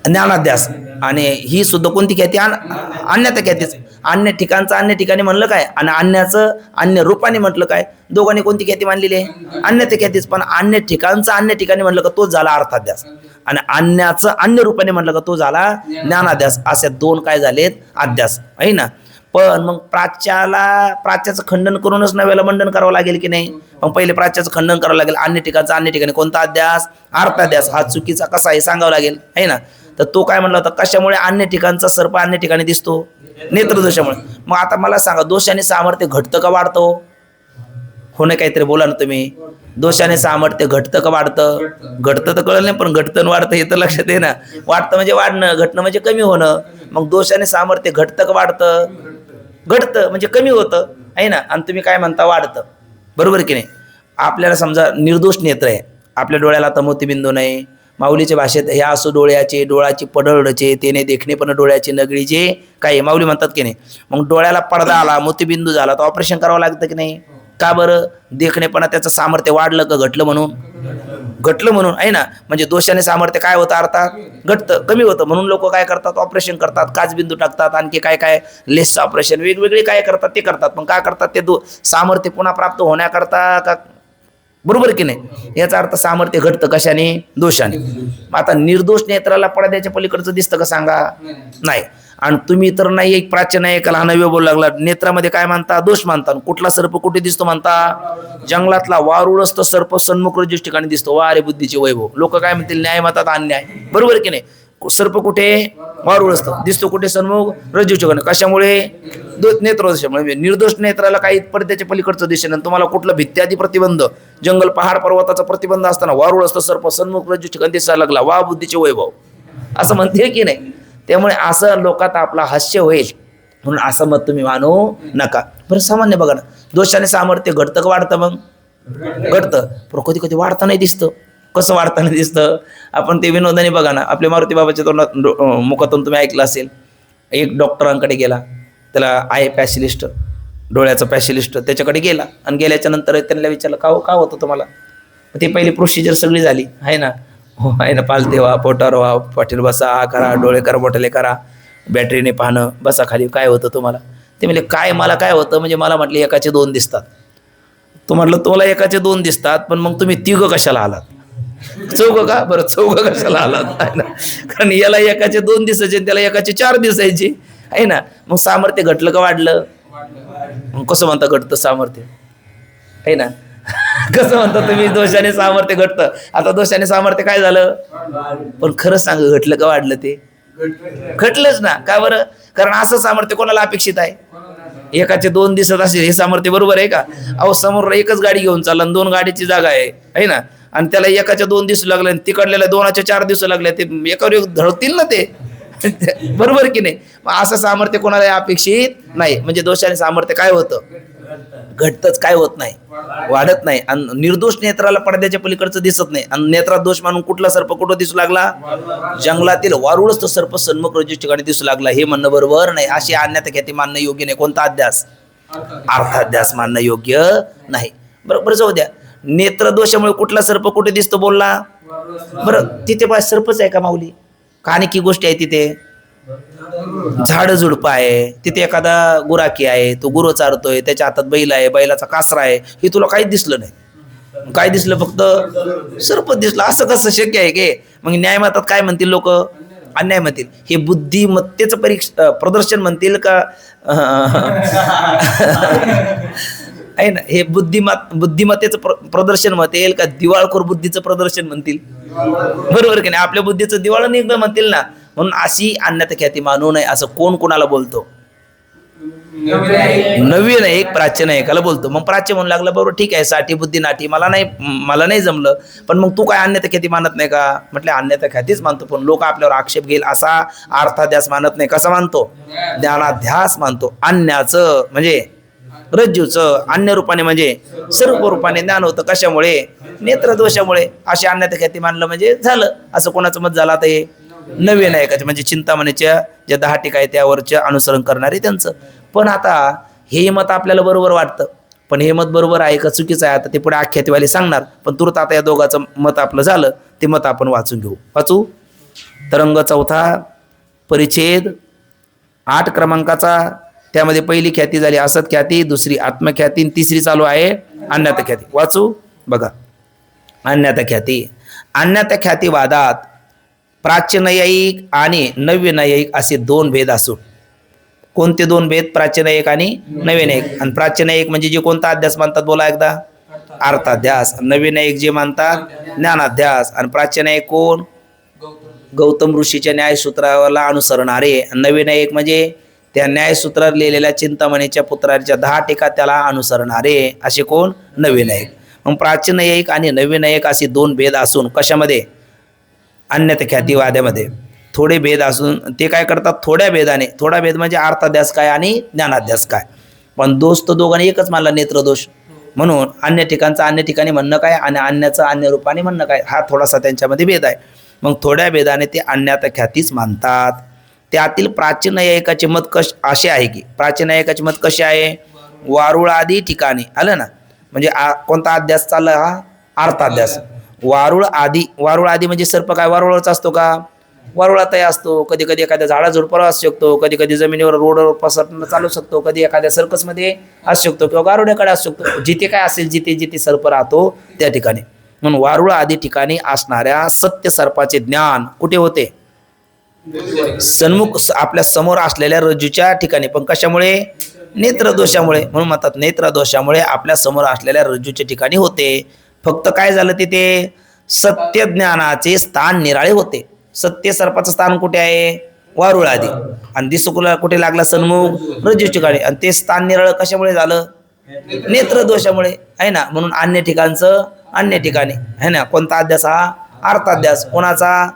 ज्ञानाध्यास. आणि ही सुद्धा कोणती ख्याती? अन्यथा ख्यातीच. अन्य ठिकाणचं अन्य ठिकाणी म्हणलं काय, आणि अन्याचं अन्य रूपाने म्हटलं काय? दोघांनी कोणती ख्याती मानलेली आहे? अन्यथा ख्यातीच. पण अन्य ठिकाणचं अन्य ठिकाणी म्हणलं का तोच झाला अर्थाध्यास, आणि अन्याचं अन्य रूपाने म्हटलं का तो झाला ज्ञानाध्यास. असे दोन काय झालेत? अध्यास आहे ना. पण मग प्राच्याचं खंडन करूनच नव्याला मंडन करावं लागेल की नाही? मग पहिले प्राच्याचं खंडन करावं लागेल. अन्य ठिकाणचं अन्य ठिकाणी कोणता अध्यास? अर्थाध्यास. हा चुकीचा कसा आहे सांगावं लागेल आहे ना. तर तो काय म्हणला होता? कशामुळे अन्य ठिकाणचा सर्प अन्य ठिकाणी दिसतो? नेत्रदोषामुळे. मग आता मला सांगा, दोषाने सामर्थ्य घटतं का वाढतं? हो नाही, काहीतरी बोला ना तुम्ही. दोषाने सामर्थ्य घटतं का वाढतं? घटतं तर कळलं नाही, पण घटतं वाढतं हे तर लक्षात आहे ना. वाढतं म्हणजे वाढणं, घटणं म्हणजे कमी होणं. मग दोषाने सामर्थ्य घटतं का वाढतं? घटतं म्हणजे कमी होतं आहे ना. आणि तुम्ही काय म्हणता? वाढतं. बरोबर की नाही? आपल्याला समजा निर्दोष नेत्र आहे, आपल्या डोळ्याला आता मोतीबिंदू नाही. माऊलीच्या भाषेत ह्या असो डोळ्याचे, डोळाची पडळचे, तेने देखणे पण डोळ्याचे नगळीचे, काय माऊली म्हणतात की नाही. मग डोळ्याला पडदा आला, मोतीबिंदू झाला, तर ऑपरेशन करावं लागतं की नाही? का बरं? देखणेपणा त्याचं सामर्थ्य वाढलं का घटलं म्हणून? घटलं म्हणून आहे ना. म्हणजे दोषाने सामर्थ्य काय होतं? अर्थात घटतं, कमी होतं. म्हणून लोक काय करतात? ऑपरेशन करतात, काचबिंदू टाकतात, आणखी काय काय लेसचं ऑपरेशन, वेगवेगळे काय करतात ते करतात. पण काय करतात? ते सामर्थ्य पुन्हा प्राप्त होण्याकरता का? बरोबर की नाही? याचा अर्थ सामर्थ्य घटतं कशाने? दोषाने. आता निर्दोष नेत्राला पडद्याच्या पलीकडचं दिसतं का सांगा? नाही. आणि तुम्ही तर नाही एक प्राच्य नाही एकाला हा नव्य बोलू लागला. नेत्रामध्ये काय मानता? दोष मानता. कुठला सर्प कुठे दिसतो म्हणता? जंगलातला वारुळच तर सर्प सन्मुख रज्जूच्या ठिकाणी दिसतो. वा रे बुद्धीचे वैभव. लोक काय म्हणतील? न्याय मतात अन्याय. बरोबर की नाही? सर्प कुठे? वारुळ असतं. दिसतो कुठे? सन्मुख रज्जूच्या ठिकाणी. कशामुळे? नेत्रदोषामुळे. निर्दोष नेत्राला काही पडद्याच्या पलीकडचं दिसेल. तुम्हाला कुठलं भित्त्यादी प्रतिबंध, जंगल पहाड पर्वताचा प्रतिबंध असताना वारुळ असतं सर्प सन्मुख रज्जूच्या ठिकाणी दिसायला लागला. वा बुद्धीचे वैभव, असं म्हणते की नाही? त्यामुळे असं लोकात आपला हास्य होईल म्हणून असं मत तुम्ही मानू नका. बरं सामान्य बघा ना, दोषाने सामर्थ्य घडतं का वाढतं? मग घडतं, पण कधी कधी वाढतं नाही दिसतं. कसं वाढताना दिसतं? आपण ते विनोदाने बघा ना, आपल्या मारुती बाबाच्या तोंडात मुखातून तुम्ही ऐकलं असेल. एक डॉक्टरांकडे गेला, त्याला आय पॅशिलिस्ट, डोळ्याचं पॅशिलिस्ट, त्याच्याकडे गेला. आणि गेल्याच्या नंतर त्यांना विचारलं का होतं तुम्हाला? ते पहिली प्रोसिजर सगळी झाली आहे ना. हो आहे ना, पालते व्हा, पोटावर व्हा, पाटील बसा, करा, डोळे करा, मोठले करा. बॅटरीने पाहणं, बसा खाली, काय होतं तुम्हाला? ते म्हणले काय, मला काय होतं म्हणजे मला म्हटले एकाचे 2 दिसतात. तो म्हटलं तुला एकाचे 2 दिसतात, पण मग तुम्ही 3 कशाला आलात? 4 का? बरं 4 कशाला आलात आहे ना? कारण याला एकाचे 2 दिसायचे, त्याला एकाचे 4 दिसायचे आहे ना. मग सामर्थ्य घटलं का वाढलं? मग कसं म्हणता घटतं सामर्थ्य आहे ना? कसं म्हणता तुम्ही दोषाने सामर्थ्य घटतं? आता दोषाने सामर्थ्य काय झालं? पण खरं सांग, घटलं का वाढलं? ते घटलंच ना. का बरं? कारण असं सामर्थ्य कोणाला अपेक्षित आहे? एकाचे 2 दिसत असेल हे सामर्थ्य बरोबर आहे का? अहो समोर एकच गाडी घेऊन चालला, 2 गाडीची जागा आहे ना, आणि त्याला एकाच्या 2 दिसू लागले आणि तिकडल्याला 2च्या 4 दिसू लागले, ते एकावर एक धडतील ना ते. बरोबर की नाही? मग असं सामर्थ्य कोणाला अपेक्षित नाही. म्हणजे दोषाने सामर्थ्य काय होतं? घटतच, काय होत नाही, वाढत नाही. आणि निर्दोष नेत्राला पडद्याच्या पलीकडचं दिसत नाही. आणि नेत्रात दोष मानून कुठला सर्प कुठं दिसू लागला? जंगलातील वारुळच तो सर्प सन्मुख रज्जू ठिकाणी दिसू लागला. हे म्हणणं बरोबर नाही. अशी अन्यथा ख्याती मानणं योग्य नाही. कोणता अध्यास? अर्थाध्यास मानणं योग्य नाही. बरोबर, जाऊ द्या. नेत्रदोषामुळे कुठला सर्प कुठे दिसतो बोलला? बरं, तिथे पाय सर्पच आहे का माऊली? कानिकी गोष्टी आहे तिथे, झाड झुडपं आहे, तिथे एखादा गुराखी आहे, तो गुरु चारतोय, त्याच्या हातात बैल आहे, बैलाचा कासरा आहे, हे तुला काहीच दिसलं नाही. काय दिसलं? फक्त सर्प दिसलं. असं कसं शक्य आहे की? मग न्यायमतात काय म्हणतील लोक? अन्याय म्हणतील. हे बुद्धिमत्तेचं प्रदर्शन म्हणतील का? आहे ना, हे बुद्धिमत्तेचं प्रदर्शन म्हणतील का दिवाळखोर बुद्धीचं प्रदर्शन म्हणतील? बरोबर की नाही? आपल्या बुद्धीचं दिवाळ निघणं म्हणतील ना. म्हणून अशी अन्यथा ख्याती मानू नये. असं कोण कोणाला बोलतो? नवीन एक प्राच्य नायकाला बोलतो. मग प्राच्य म्हणू लागला, बरोबर ठीक आहे, साठी बुद्धी नाठी, मला नाही जमलं, पण मग तू काय अन्यथा ख्याती मानत नाही का? म्हटलं अन्यथा ख्यातीच मानतो, पण लोक आपल्यावर आक्षेप घेईल असा अर्थाध्यास मानत नाही. कसा मानतो? ज्ञानाध्यास मानतो. अन्याचं म्हणजे रज्जूचं, अन्य रूपाने म्हणजे सर्व रूपाने ज्ञान होतं. कशामुळे? नेत्रदोषामुळे. अशी अन्यथा ख्याती मानलं म्हणजे झालं. असं कोणाचं मत झालं? आता हे नवीन नायकाचे म्हणजे चिंतामणीच्या ज्या 10 टीका आहे त्यावरचे अनुसरण करणारे त्यांचं. पण आता हे मत आपल्याला बरोबर वाटतं, पण हे मत बरोबर आहे का चुकीचं आहे आता ते पुढे आख्यातीवाले सांगणार. पण तुरंत आता या दोघांचं मत आपलं झालं, ते मत आपण वाचून घेऊ. वाचू. तरंग 4 परिच्छेद 8 क्रमांकाचा. त्यामध्ये पहिली ख्याती झाली असत ख्याती, दुसरी आत्मख्याती, तिसरी चालू आहे अन्यथा ख्याती. वाचू बघा. अन्यथा ख्याती. अन्यथा ख्याती वादात प्राच्यनैयायिक आणि नव्यनैयायिक असे 2 भेद असून. कोणते 2 भेद? प्राच्यनैयायिक आणि नव्यनैयायिक. आणि प्राच्यनैयायिक म्हणजे जे कोणता अध्यास मानतात बोला एकदा? अर्थाध्यास. नव्यनैयायिक जे मानतात ज्ञानाध्यास. आणि प्राच्यनैयायिक कोण? गौतम ऋषीच्या न्यायसूत्राला अनुसरणारे. नव्यनैयायिक म्हणजे त्या न्यायसूत्रात लिहिलेल्या चिंतामणीच्या पुत्राच्या 10 टीका त्याला अनुसरणारे. असे कोण? नव्यनैयायिक. मग प्राच्यनैयायिक आणि नव्यनैयायिक असे 2 भेद असून कशामध्ये? अन्यथा ख्यातीवाद्यामध्ये थोडे भेद असून ते काय करतात? थोड्या भेदाने. थोडा भेद म्हणजे अर्थाध्यास काय आणि ज्ञानाध्यास काय. पण दोष तर दोघांनी एकच मानला, नेत्रदोष. म्हणून अन्य ठिकाणचं अन्य ठिकाणी म्हणणं काय आणि अन्याचं अन्य रूपाने म्हणणं काय, हा थोडासा त्यांच्यामध्ये भेद आहे. मग थोड्या भेदाने ते अन्यथा ख्यातीच मानतात. त्यातील प्राच्यनैयायिकाचे मत असे आहे की, प्राच्यनैयायिकाचे मत कसे आहे? वारुळ आदी ठिकाणी आलं ना. म्हणजे कोणता अध्यास चालला? हा अर्थाध्यास. वारुळ आदी म्हणजे सर्प काय वारुळाचा असतो का? वारुळातही असतो. कधी कधी एखाद्या झाडाझुडपावर असू शकतो, कधी कधी जमिनीवर रोडवर पसरणं चालू शकतो, कधी एखाद्या सर्कसमध्ये असू शकतो किंवा गारुड्याकडे असू शकतो. जिथे काय असेल, जिथे जिथे सर्प राहतो त्या ठिकाणी. म्हणून वारुळ आदी ठिकाणी असणाऱ्या सत्य सर्पाचे ज्ञान कुठे होते? सन्मुख आपल्या समोर असलेल्या रज्जूच्या ठिकाणी. पण कशामुळे? नेत्रदोषामुळे. म्हणून म्हणतात नेत्रदोषामुळे आपल्या समोर असलेल्या रज्जूच्या ठिकाणी होते. फक्त काय झालं तिथे? सत्य ज्ञानाचे स्थान निराळे होते. सत्य सर्पाचं स्थान कुठे आहे? वारुळ आदी. आणि दिसुकुला कुठे लागला? सन्मुख रज्जू ठिकाणी. आणि ते स्थान निराळ कशामुळे झालं? नेत्रदोषामुळे आहे ना. म्हणून अन्य ठिकाणचं अन्य ठिकाणी आहे ना. कोणता अध्यास? हा अर्थाध्यास. कोणाचा?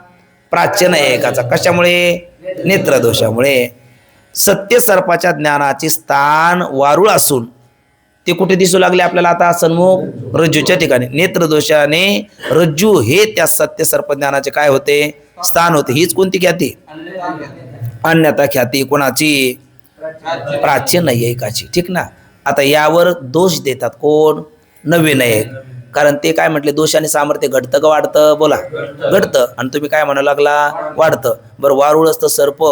प्राच्यनैयायिकाचा. कशामुळे? नेत्रदोषामुळे. सत्य सर्पाच्या ज्ञानाचे स्थान वारुळ असून ते कुठे दिसू लागले आपल्याला आता? सन्मुख रज्जूच्या ठिकाणी. नेत्रदोषाने रज्जू हे त्या सत्य सर्प ज्ञानाचे काय होते? स्थान होते. हीच कोणती ख्याती? अन्यथा ख्याती. कोणाची? प्राच्यनैयायिकाची. ठीक ना. आता यावर दोष देतात कोण? नव्यनैयायिक. कारण ते काय म्हटले? दोषाने सामर्थ्य घडतं का वाढतं? बोला. घडतं. आणि तुम्ही काय म्हणू लागला? वाढतं. बरं, वारुळ असतं सर्प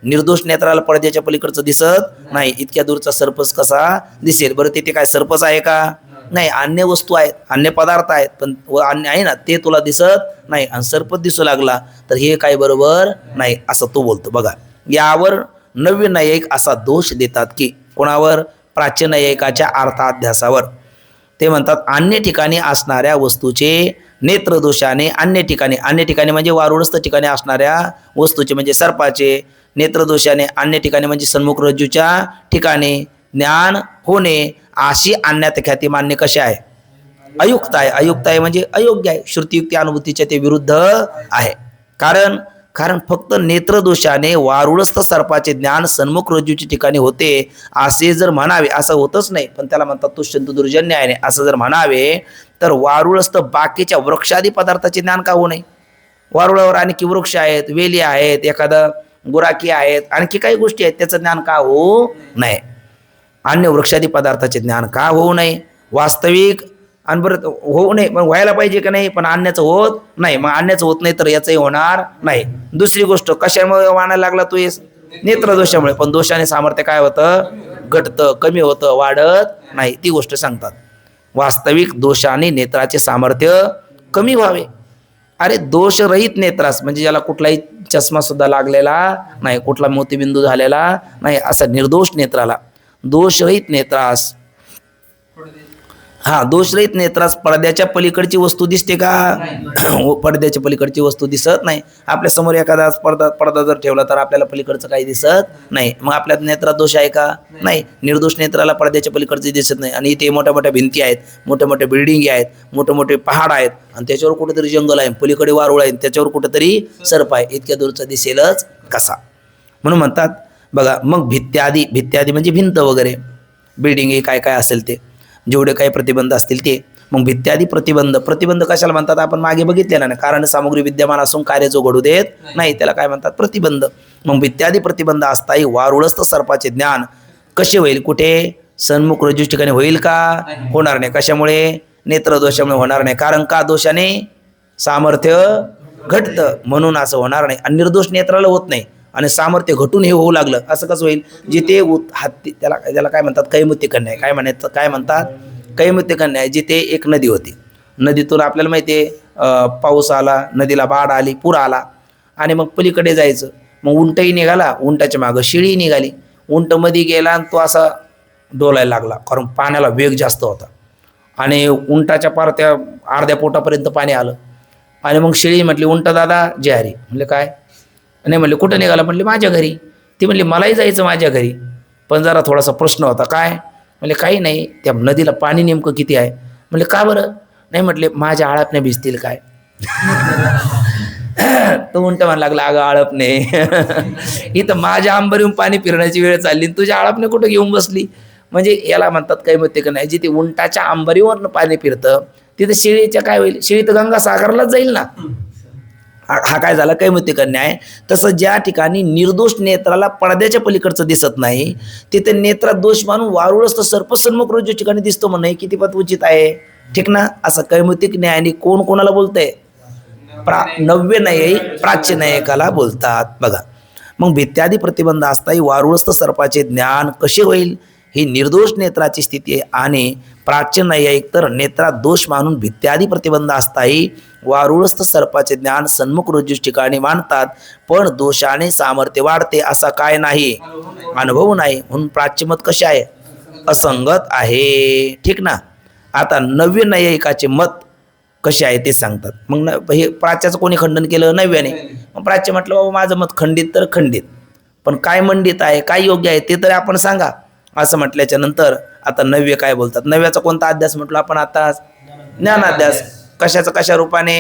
निर्दोष नेत्राला पडद्याच्या पलीकडचं दिसत नाही, इतक्या दूरचा सर्पच कसा दिसेल बरं? तिथे काय सर्पच आहे का? नाही, अन्य वस्तू आहेत, अन्य पदार्थ आहेत, पण अन्य आहे ना ते तुला दिसत नाही आणि सर्पच दिसू लागला तर हे काय बरोबर नाही असं तो बोलतो. बघा, यावर नव्य न्यायिक असा दोष देतात की कोणावर? प्राच्य न्यायिकाच्या अर्थाध्यासावर. ते म्हणतात अन्य ठिकाणी असणाऱ्या वस्तूचे नेत्रदोषाने अन्य ठिकाणी म्हणजे वारुळस्थ ठिकाणी असणाऱ्या वस्तूचे म्हणजे सर्पाचे नेत्रदोषाने अन्य ठिकाणी म्हणजे सन्मुख रज्जूच्या ठिकाणी ज्ञान होणे अशी अन्यात ख्याती मान्य कशी आहे? अयुक्त आहे. अयुक्त आहे म्हणजे अयोग्य आहे, श्रुतियुक्ती अनुभूतीच्या ते विरुद्ध आहे. कारण फक्त नेत्रदोषाने वारुळस्थ सर्पाचे ज्ञान सन्मुख रज्जूच्या ठिकाणी होते असे जर म्हणावे, असं होतच नाही, पण त्याला म्हणतात तुष्यंत दुर्जन्य आहे, असं जर म्हणावे तर वारुळस्थ बाकीच्या वृक्षादी पदार्थाचे ज्ञान का होऊ नये? वारुळावर आणखी वृक्ष आहेत, वेली आहेत, एखादं गुराकी आहेत, आणखी काही गोष्टी आहेत, त्याचं ज्ञान का होऊ नये? अन्य वृक्षादी पदार्थाचे ज्ञान का होऊ नये? वास्तविक आणि बरं होऊ नये, मग व्हायला पाहिजे का नाही? पण अन्याचं होत नाही, मग अन्याचं होत नाही तर याचंही होणार नाही. दुसरी गोष्ट कशामुळे वाणायला लागला तू? नेत्रदोषामुळे. पण दोषाने सामर्थ्य काय होतं? घटतं, कमी होतं, वाढत नाही. ती गोष्ट सांगतात. वास्तविक दोषाने नेत्राचे सामर्थ्य कमी व्हावे. अरे दोषरहित नेत्रास म्हणजे ज्याला कुठलाही चष्मा सुद्धा लागलेला नाही, कुठला मोतीबिंदू झालेला नाही, असा निर्दोष नेत्राला दोषरहित नेत्रास दोषरहित नेत्रास पडद्याच्या पलीकडची वस्तू दिसते का? पडद्याच्या पलीकडची वस्तू दिसत नाही. आपल्या समोर एखादा पडदा जर ठेवला तर आपल्याला पलीकडचं काही दिसत नाही, मग आपल्या नेत्रात दोष आहे का? नाही. निर्दोष नेत्राला पडद्याच्या पलीकडचे दिसत नाही. आणि इथे मोठ्या मोठ्या भिंती आहेत, मोठ्या मोठ्या बिल्डिंग आहेत, मोठे मोठे पहाड आहेत आणि त्याच्यावर कुठेतरी जंगल आहे, पलीकडे वारुळ आहे, त्याच्यावर कुठेतरी सर्प आहे, इतक्या दूरचा दिसेलच कसा? म्हणून म्हणतात बघा, मग भित्त्यादी म्हणजे भिंत वगैरे, बिल्डिंग काय काय असेल ते, जेवढे काही प्रतिबंध असतील ते. मग भित्त्यादी प्रतिबंध कशाला म्हणतात? आपण मागे बघितलेला ना, कारण सामग्री विद्यमान असून कार्य जो घडू देत नाही त्याला काय म्हणतात? प्रतिबंध. मग भित्त्यादी प्रतिबंध असताही वारुळस्थ सर्पाचे ज्ञान कसे होईल? कुठे? सन्मुख रज्जू ठिकाणी होईल का? होणार नाही. कशामुळे? नेत्रदोषामुळे होणार नाही. कारण का? दोषाने सामर्थ्य घटतं म्हणून असं होणार नाही. आणि निर्दोष नेत्राला होत नाही आणि सामर्थ्य घटून हे होऊ लागलं, असं कसं होईल? जिथे हत्ती त्याला काय म्हणतात? कैमुत्य कन्या. काय म्हणतात? कैमुत्य कन्या. जिथे एक नदी होती, नदीतून आपल्याला माहिती आहे पाऊस आला, नदीला बाढ आली, पूर आला आणि मग पलीकडे जायचं, मग उंटही निघाला, उंटाच्या मागं शिळी निघाली, उंट मध्ये गेला आणि तो असा डोलायला लागला, कारण पाण्याला वेग जास्त होता आणि उंटाच्या पार त्या अर्ध्या पोटापर्यंत पाणी आलं. आणि मग शिळी म्हटली, उंट दादा जय हरी. म्हणले काय? नाही म्हणले, कुठं निघाला? म्हणले माझ्या घरी. ती म्हणली मलाही जायचं माझ्या घरी, पण जरा थोडासा प्रश्न होता. काय? म्हणले काही नाही, त्या नदीला पाणी नेमकं किती आहे? म्हणले का बरं? नाही म्हटले माझ्या आळपणे भिजतील काय? तो उंट म्हणायला लागला, अगं आळपणे इथं माझ्या अंबरीहून पाणी फिरण्याची वेळ चालली, तुझ्या आळपणे कुठं घेऊन बसली? म्हणजे याला म्हणतात काय म्हणते का नाही, जिथे उंटाच्या अंबरीवरनं पाणी फिरतं तिथे शेळीच्या काय होईल? शेळी तर गंगा सागरलाच जाईल ना. हा काय झाला? काय म्हणते का न्याय? तसं ज्या ठिकाणी निर्दोष नेत्राला पडद्याच्या पलीकडचं दिसत नाही तिथे नेत्रात दोष मानून वारुळस्थ सर्प सन्मुख रज्जू ठिकाणी दिसतो म्हणणे किती पत उचित आहे? ठीक ना? असं कैमुतिक न्यायाने कोण कोणाला बोलतंय? नव्य न्यायी प्राच्य न्यायिकाला बोलतात. बघा, मग भित्त्यादी प्रतिबंध असताही वारुळस्थ सर्पाचे ज्ञान कसे होईल? ही निर्दोष नेत्राची स्थिती आहे. आणि प्राच्य न्यायिक तर नेत्रात दोष मानून भित्त्यादी प्रतिबंध असताही वारुळस्थ सर्पाचे ज्ञान सन्मुख रज्जू ठिकाणी मानतात, पण दोषाने सामर्थ्य वाढते असा काय नाही, अनुभव नाही, म्हणून प्राच्यमत कसे आहे? असंगत आहे. ठीक ना? आता नव्य न्यायिकाचे मत कसे आहे ते सांगतात. मग हे प्राच्याचं कोणी खंडन केलं? नव्याने. मग प्राच्य म्हटलं बाबा माझं मत खंडित तर खंडित, पण काय मंडित आहे, काय योग्य आहे ते तरी आपण सांगा. असं म्हटल्याच्या नंतर आता नव्य काय बोलतात? नव्याचा कोणता अध्यास म्हटलं आपण आता? ज्ञानाध्यास. कशाचं कशा रूपाने?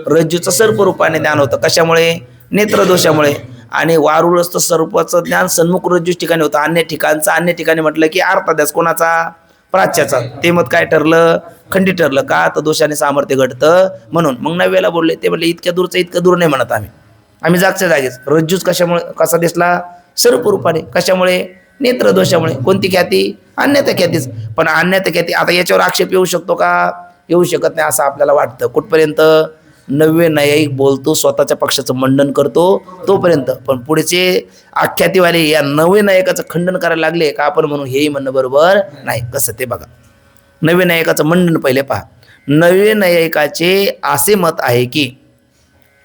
रज्जूचं सर्प रूपाने ज्ञान होतं. कशामुळे? नेत्रदोषामुळे. आणि वारुळस्थ सर्पाचं ज्ञान सन्मुख रज्जू ठिकाणी होतं. अन्य ठिकाणी म्हटलं की अर्थाध्यास कोणाचा? प्राच्याचा. ते मत काय ठरलं? खंडित ठरलं. का? तर दोषाने सामर्थ्य घडतं म्हणून. मग नव्याला बोलले, ते म्हणले इतक्या दूर नाही म्हणत आम्ही जागच्या जागेच. रज्जूच कशामुळे कसा दिसला? सर्प रूपाने. कशामुळे? नेत्रदोषामुळे. कोणती ख्याती? अन्यथा ख्यातीच. पण अन्यथा ख्याती आता याच्यावर आक्षेप येऊ शकतो का? येऊ शकत नाही असं आपल्याला वाटतं. कुठपर्यंत? नववे न्यायिक बोलतो, स्वतःच्या पक्षाचं मंडन करतो तोपर्यंत. पण पुढचे आख्यातीवाले या नववे न्यायिकाचं खंडन करायला लागले का आपण म्हणून हेही म्हणणं बरोबर नाही. कसं ते बघा. नववे न्यायिकाचं मंडन पहिले पहा. नववे न्यायिकाचे असे मत आहे की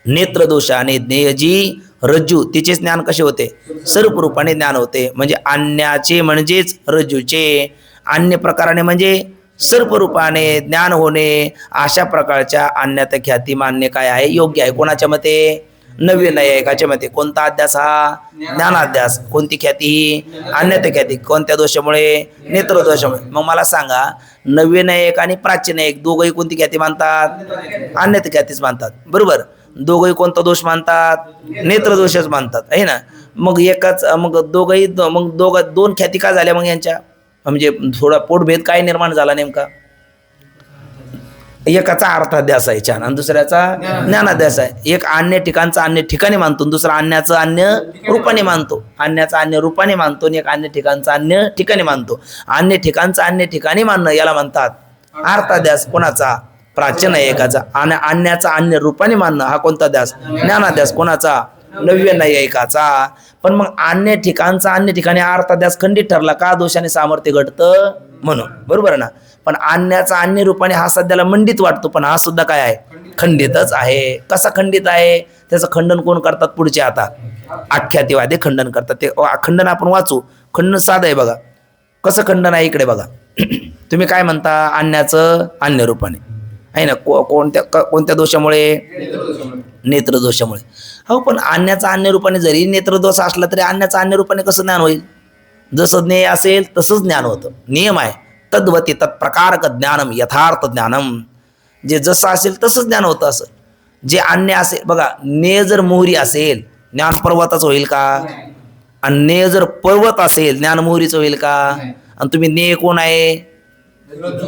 नेत्रदोषाने ज्ञेयजी रज्जू तिचे ज्ञान कसे होते? सर्परूपाने ज्ञान होते. म्हणजे अन्याचे म्हणजेच रज्जूचे, अन्य प्रकाराने म्हणजे सर्परूपाने ज्ञान होणे, अशा प्रकारच्या अन्यात ख्याती मान्य काय आहे? योग्य आहे. कोणाच्या मते? नववे न्यायिकाच्या मते. कोणता अध्यास हा? ज्ञानाध्यास. कोणती ख्याती ही? अन्यत ख्याती. कोणत्या दोषामुळे? नेत्रदोषामुळे. मग मला सांगा, नववे न्यायिक आणि प्राच्य न्यायिक दोघंही कोणती ख्याती मानतात? अन्यत ख्यातीच मानतात. बरोबर. दोघंही कोणता दोष मानतात? नेत्रदोषच मानतात, आहे ना. मग एकाच मग दोघंही मग दोन ख्याती का झाल्या मग यांच्या? म्हणजे थोडा पोटभेद काय निर्माण झाला नेमका? एकाचा अर्थाध्यास आहे छान आणि दुसऱ्याचा ज्ञानाध्यास आहे. एक अन्य ठिकाणचा अन्य ठिकाणी मानतो, दुसरा अन्याचं अन्य रूपाने मानतो. अन्याचा अन्य रूपाने मानतो आणि एक अन्य ठिकाणचा अन्य ठिकाणी मानतो. अन्य ठिकाणचा अन्य ठिकाणी मानणं याला म्हणतात अर्थाध्यास. कोणाचा? प्राच्य न्यायिकाचा. आणि अन्याचा अन्य रूपाने मानणं हा कोणता ध्यास? ज्ञानाध्यास. कोणाचा? नववे न्यायिकाचा. पण मग अन्य ठिकाणचा अन्य ठिकाणी अर्थाध्यास खंडित ठरला का? दोषाने सामर्थ्य घडतं म्हणून. बरोबर ना. पण अन्याचा अन्य रूपाने हा सध्याला मंडित वाटतो, पण हा सुद्धा काय आहे? खंडितच आहे. कसा खंडित आहे? त्याचं खंडन कोण करतात? पुढचे आता आख्यातीवादी खंडन करतात. ते खंडन आपण वाचू. खंडन साधं आहे बघा. कसं खंडन आहे इकडे बघा. तुम्ही काय म्हणता? अन्याचं अन्य रूपाने आहे ना. कोणत्या दोषामुळे? नेत्रदोषामुळे. हो, पण अन्याचा अन्य रूपाने जरी नेत्रदोष असला तरी अन्याचा अन्य रूपाने कसं ज्ञान होईल? जसं ज्ञेय असेल तसंच ज्ञान होतं. नियम आहे. तद्वती तत्प्रकारक ज्ञानम यथार्थ ज्ञानम. जे जसं असेल तसंच ज्ञान होतं. असं जे अन्य असेल बघा, नेय जर मोहरी असेल ज्ञान पर्वताचं होईल का? आणि नेय जर पर्वत असेल ज्ञान मोहरीचं होईल का? आणि तुम्ही नेय कोण आहे?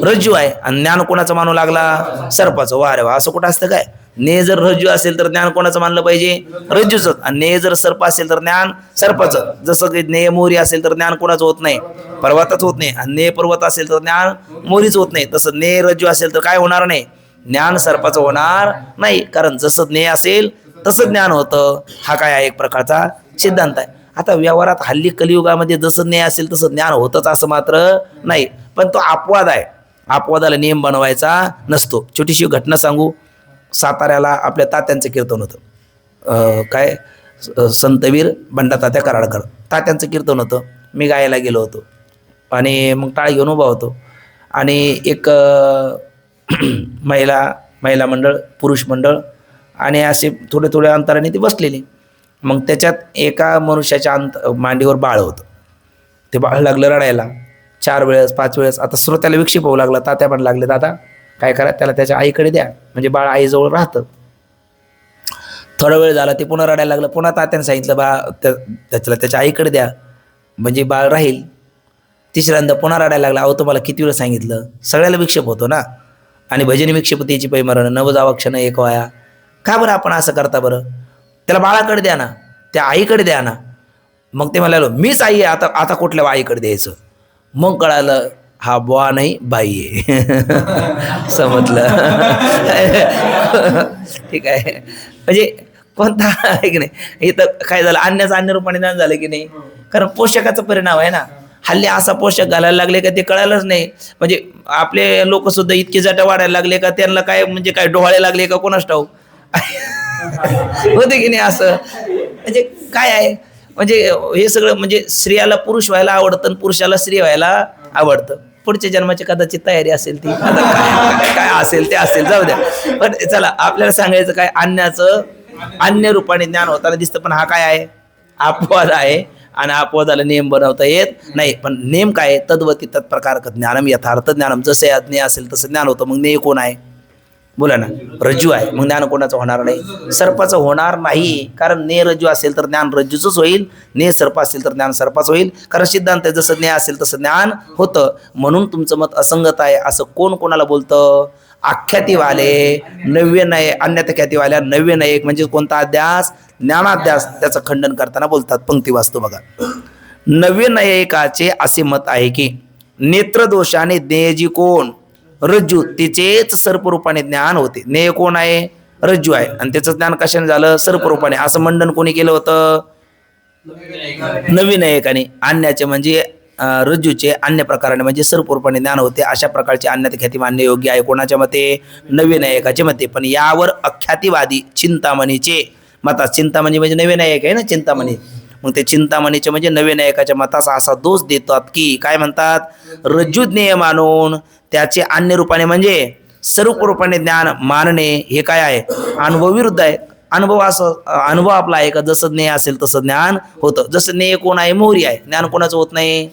रज्जू आहे. आणि ज्ञान कोणाचं मानू लागला? सर्पाचं. वा रे वा. असं कुठं असतं काय? नेय जर रज्जू असेल तर ज्ञान कोणाचं मानलं पाहिजे? रज्जूचं. आणि नेय जर सर्प असेल तर ज्ञान सर्पाचं. जसं की नेय मोहरी असेल तर ज्ञान कोणाचं होत नाही? पर्वताच होत नाही. आणि नेय पर्वत असेल तर ज्ञान मोहरीच होत नाही. तसं नेय रज्जू असेल तर काय होणार नाही? ज्ञान सर्पाचं होणार नाही. कारण जसं नेय असेल तसं ज्ञान होतं. हा काय आहे? एक प्रकारचा सिद्धांत आहे. आता व्यवहारात हल्ली कलियुगामध्ये जसं न्याय असेल तसं ज्ञान होतच असं मात्र नाही. पण तो अपवाद आहे. अपवादाला नियम बनवायचा नसतो. छोटीशी घटना सांगू. साताऱ्याला आपल्या तात्यांचं कीर्तन होतं. काय संतवीर बंडा तात्या कराडकर तात्यांचं कीर्तन होतं. मी गायला गेलो होतो आणि मग टाळ घेऊन उभा होतो. आणि एक महिला मंडळ, पुरुष मंडळ आणि असे थोडे थोडे अंतराने ती बसलेली. मग त्याच्यात एका मनुष्याच्या मांडीवर बाळ होतं. ते बाळ लागलं रडायला 4 वेळेस 5 वेळेस. आता श्रोत्याला विक्षेप होऊ लागला. तात्या पण लागले, दादा काय करा, त्याला त्याच्या आईकडे द्या, म्हणजे बाळ आईजवळ राहतं. थोडा वेळ झाला ते पुन्हा रडायला लागलं. पुन्हा तात्याने सांगितलं त्याला त्याच्या आईकडे द्या, म्हणजे बाळ राहील. तिसऱ्यांदा पुन्हा रडायला लागला. अहो तुम्हाला किती वेळ सांगितलं. सगळ्याला विक्षेप होतो ना. आणि भजनी विक्षेप त्याची पै मरण नव जावा क्षण एक वाया. का बरं आपण असं करता बरं? त्याला बाळाकडे द्या ना, त्या आईकडे द्या ना. मग ते म्हणालो मीच आई आहे, आता कुठल्या आईकडे द्यायचं? मग कळालं हा बुवा नाही बाई आहे. समजलं. ठीक आहे. म्हणजे कोणता आहे की नाही. इथं काय झालं? अन्याचं अन्य रूपाने ज्ञान झालं की नाही. कारण पोषकाचा परिणाम आहे ना. हल्ली असा पोषक घालायला लागले का ते कळालंच नाही. म्हणजे आपले लोक सुद्धा इतके जटा वाढायला लागले का त्यांना काय म्हणजे काय डोहाळे लागले का कोणास ठाऊक. होते की नाही असं. म्हणजे काय आहे, म्हणजे हे सगळं म्हणजे स्त्रियाला पुरुष व्हायला आवडतं आणि पुरुषाला स्त्री व्हायला आवडतं. पुढच्या जन्माची कदाचित तयारी असेल ती. आता काय असेल ते असेल, जाऊ द्या. पण चला आपल्याला सांगायचं काय, अन्याचं अन्य रूपाने ज्ञान होताना दिसतं. पण हा काय आहे? अपवाद आहे. आणि अपवादाला नियम बनवता येत नाही. पण नेम काय? तद्वती तत्प्रकार ज्ञानम यथार्थ ज्ञानम. जसे अज्ञेय असेल तसं ज्ञान होतं. मग नेय कोण आहे? बोला ना. रज्जू आहे. मग ज्ञान कोणाचं होणार नाही? सर्पाचं होणार नाही. कारण ने रज्जू असेल तर ज्ञान रज्जूचंच होईल. ने सर्प असेल तर ज्ञान सर्पाचं होईल. कारण सिद्धांत आहे जसं ज्ञेय असेल तसं ज्ञान होतं. म्हणून तुमचं मत असंगत आहे असं कोण कोणाला बोलतं? आख्यातीवाले नववे न्याय, अन्यथा ख्यातीवाल्या नववे न्यायिक म्हणजे कोणता अध्यास? ज्ञानाध्यास. त्याचं खंडन करताना बोलतात. पंक्ती वाचतो बघा. नववे न्यायिकाचे असे मत आहे की नेत्रदोषाने ज्ञेयजी कोण? रज्जू, तिचेच सर्परूपाने ज्ञान होते. नेय कोण आहे? रज्जू आहे आणि त्याचं ज्ञान कशाने झालं? सर्परूपाने. असं मंडन कोणी केलं होतं? नवीनयकाने. आणण्याचे म्हणजे रज्जूचे अन्य प्रकाराने म्हणजे सर्परूपाने ज्ञान होते. अशा प्रकारचे अन्यात ख्याती मानणे योग्य आहे. कोणाच्या मते? नवीनयकाचे मते. पण यावर अख्यातीवादी चिंतामणीचे मतात, चिंतामणी म्हणजे नवीनयक आहे ना चिंतामणी, मग ते चिंतामणीचे म्हणजे नवीनयकाच्या मताचा असा दोष देतात की काय म्हणतात? रज्जू ज्ञेय मानून त्याचे अन्य रूपाने म्हणजे स्वरूपरूपाने ज्ञान मानणे हे काय आहे? अनुभव विरुद्ध आहे. अनुभव असं अनुभव आपला आहे का? जसं ज्ञेय असेल तसं ज्ञान होतं. जसं ज्ञेय कोण आहे? मोहरी आहे. ज्ञान कोणाचं होत नाही?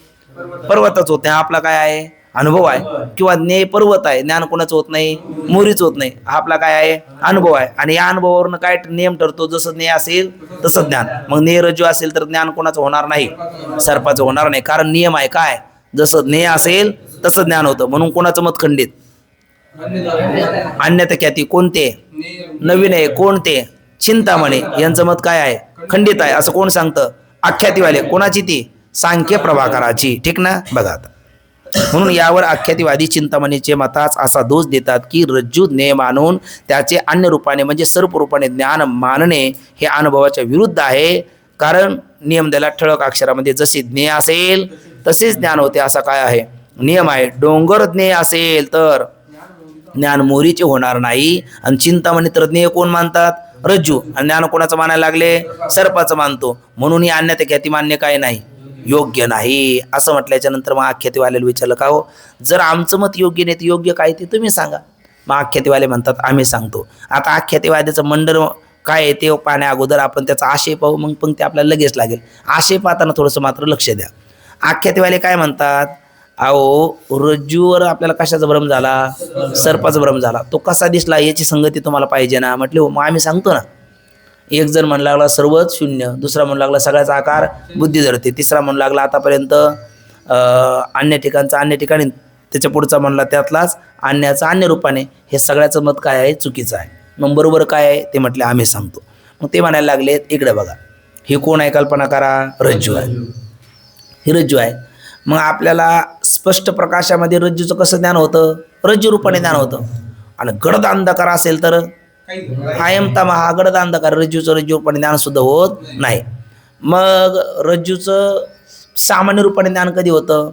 पर्वताच होत नाही. आपला काय आहे? अनुभव आहे. किंवा ज्ञेय पर्वत आहे, ज्ञान कोणाचं होत नाही? मोहरीच होत नाही. हा आपला काय आहे? अनुभव आहे. आणि या अनुभवावरून काय नियम ठरतो? जसं ज्ञेय असेल तसं ज्ञान. मग ज्ञेय रज्जू असेल तर ज्ञान कोणाचं होणार नाही? सर्पाचं होणार नाही. कारण नियम आहे काय? जसं ज्ञेय असेल तसं ज्ञान होतं. म्हणून कोणाचं मत खंडित? अन्यथा ख्याती कोणते? नवीन आहे कोणते? चिंतामणी यांचं मत काय आहे? खंडित आहे. असं कोण सांगतं? आख्यातीवाले. कोणाची ती? सांख्य प्रभाकराची. ठीक ना? बघा आता. म्हणून यावर आख्यातीवादी चिंतामणीचे मताच असा दोष देतात की रज्जू ज्ञेय मानून त्याचे अन्य रूपाने म्हणजे सर्वरूपाने ज्ञान मानणे हे अनुभवाच्या विरुद्ध आहे. कारण नियम दिला ठळक अक्षरामध्ये, जसे ज्ञेय असेल तसेच ज्ञान होते असा काय आहे? नियम आहे. डोंगर ज्ञेय असेल तर ज्ञान मोहरीचे होणार नाही. आणि चिंतामणी तर ज्ञेय कोण मानतात? रज्जू. आणि ज्ञान कोणाचं मानायला लागले? सर्पाचं मानतो. म्हणून ही अन्यथा ख्याती मान्य काय नाही? योग्य नाही. असं म्हटल्याच्या नंतर मग आख्यातीवाल्याला विचारलं का हो, जर आमचं मत योग्य नाही तर योग्य काय ते तुम्ही सांगा. मग आख्यातीवाले म्हणतात आम्ही सांगतो. आता आख्यातीवाद्याचं मंडळ काय आहे ते पाहण्या अगोदर आपण त्याचा आशय पाहू, मग पण ते आपल्याला लगेच लागेल. आशय पाहताना थोडंसं मात्र लक्ष द्या. आख्यातीवाले काय म्हणतात? अहो रज्जूवर आपल्याला कशाचा भ्रम झाला? सर्पाचा भ्रम झाला. तो कसा दिसला याची संगती तुम्हाला पाहिजे ना. म्हटले हो, मग आम्ही सांगतो ना. एक जण म्हणू लागला सर्वच शून्य, दुसरा म्हणू लागला सगळ्याचा आकार बुद्धी धरते, तिसरा म्हणू लागला आतापर्यंत अन्य ठिकाणचा अन्य ठिकाणी, त्याच्या पुढचा म्हणला त्यातलाच अन्याचा अन्य रूपाने. हे सगळ्याचं मत काय आहे? चुकीचं आहे. मग बरोबर काय आहे ते म्हटले आम्ही सांगतो. मग ते म्हणायला लागले इकडे बघा, हे कोण आहे? कल्पना करा. रज्जू आहे. ही रज्जू आहे. मग आपल्याला स्पष्ट प्रकाशामध्ये रज्जूचं कसं ज्ञान होतं? रज्जू रूपाने ज्ञान होतं. आणि गडद अंधकार असेल तर आयमता हा गडद अंधकार, रज्जूचं रज्जू रूपाने ज्ञान सुद्धा होत नाही. मग रज्जूचं सामान्य रूपाने ज्ञान कधी होतं?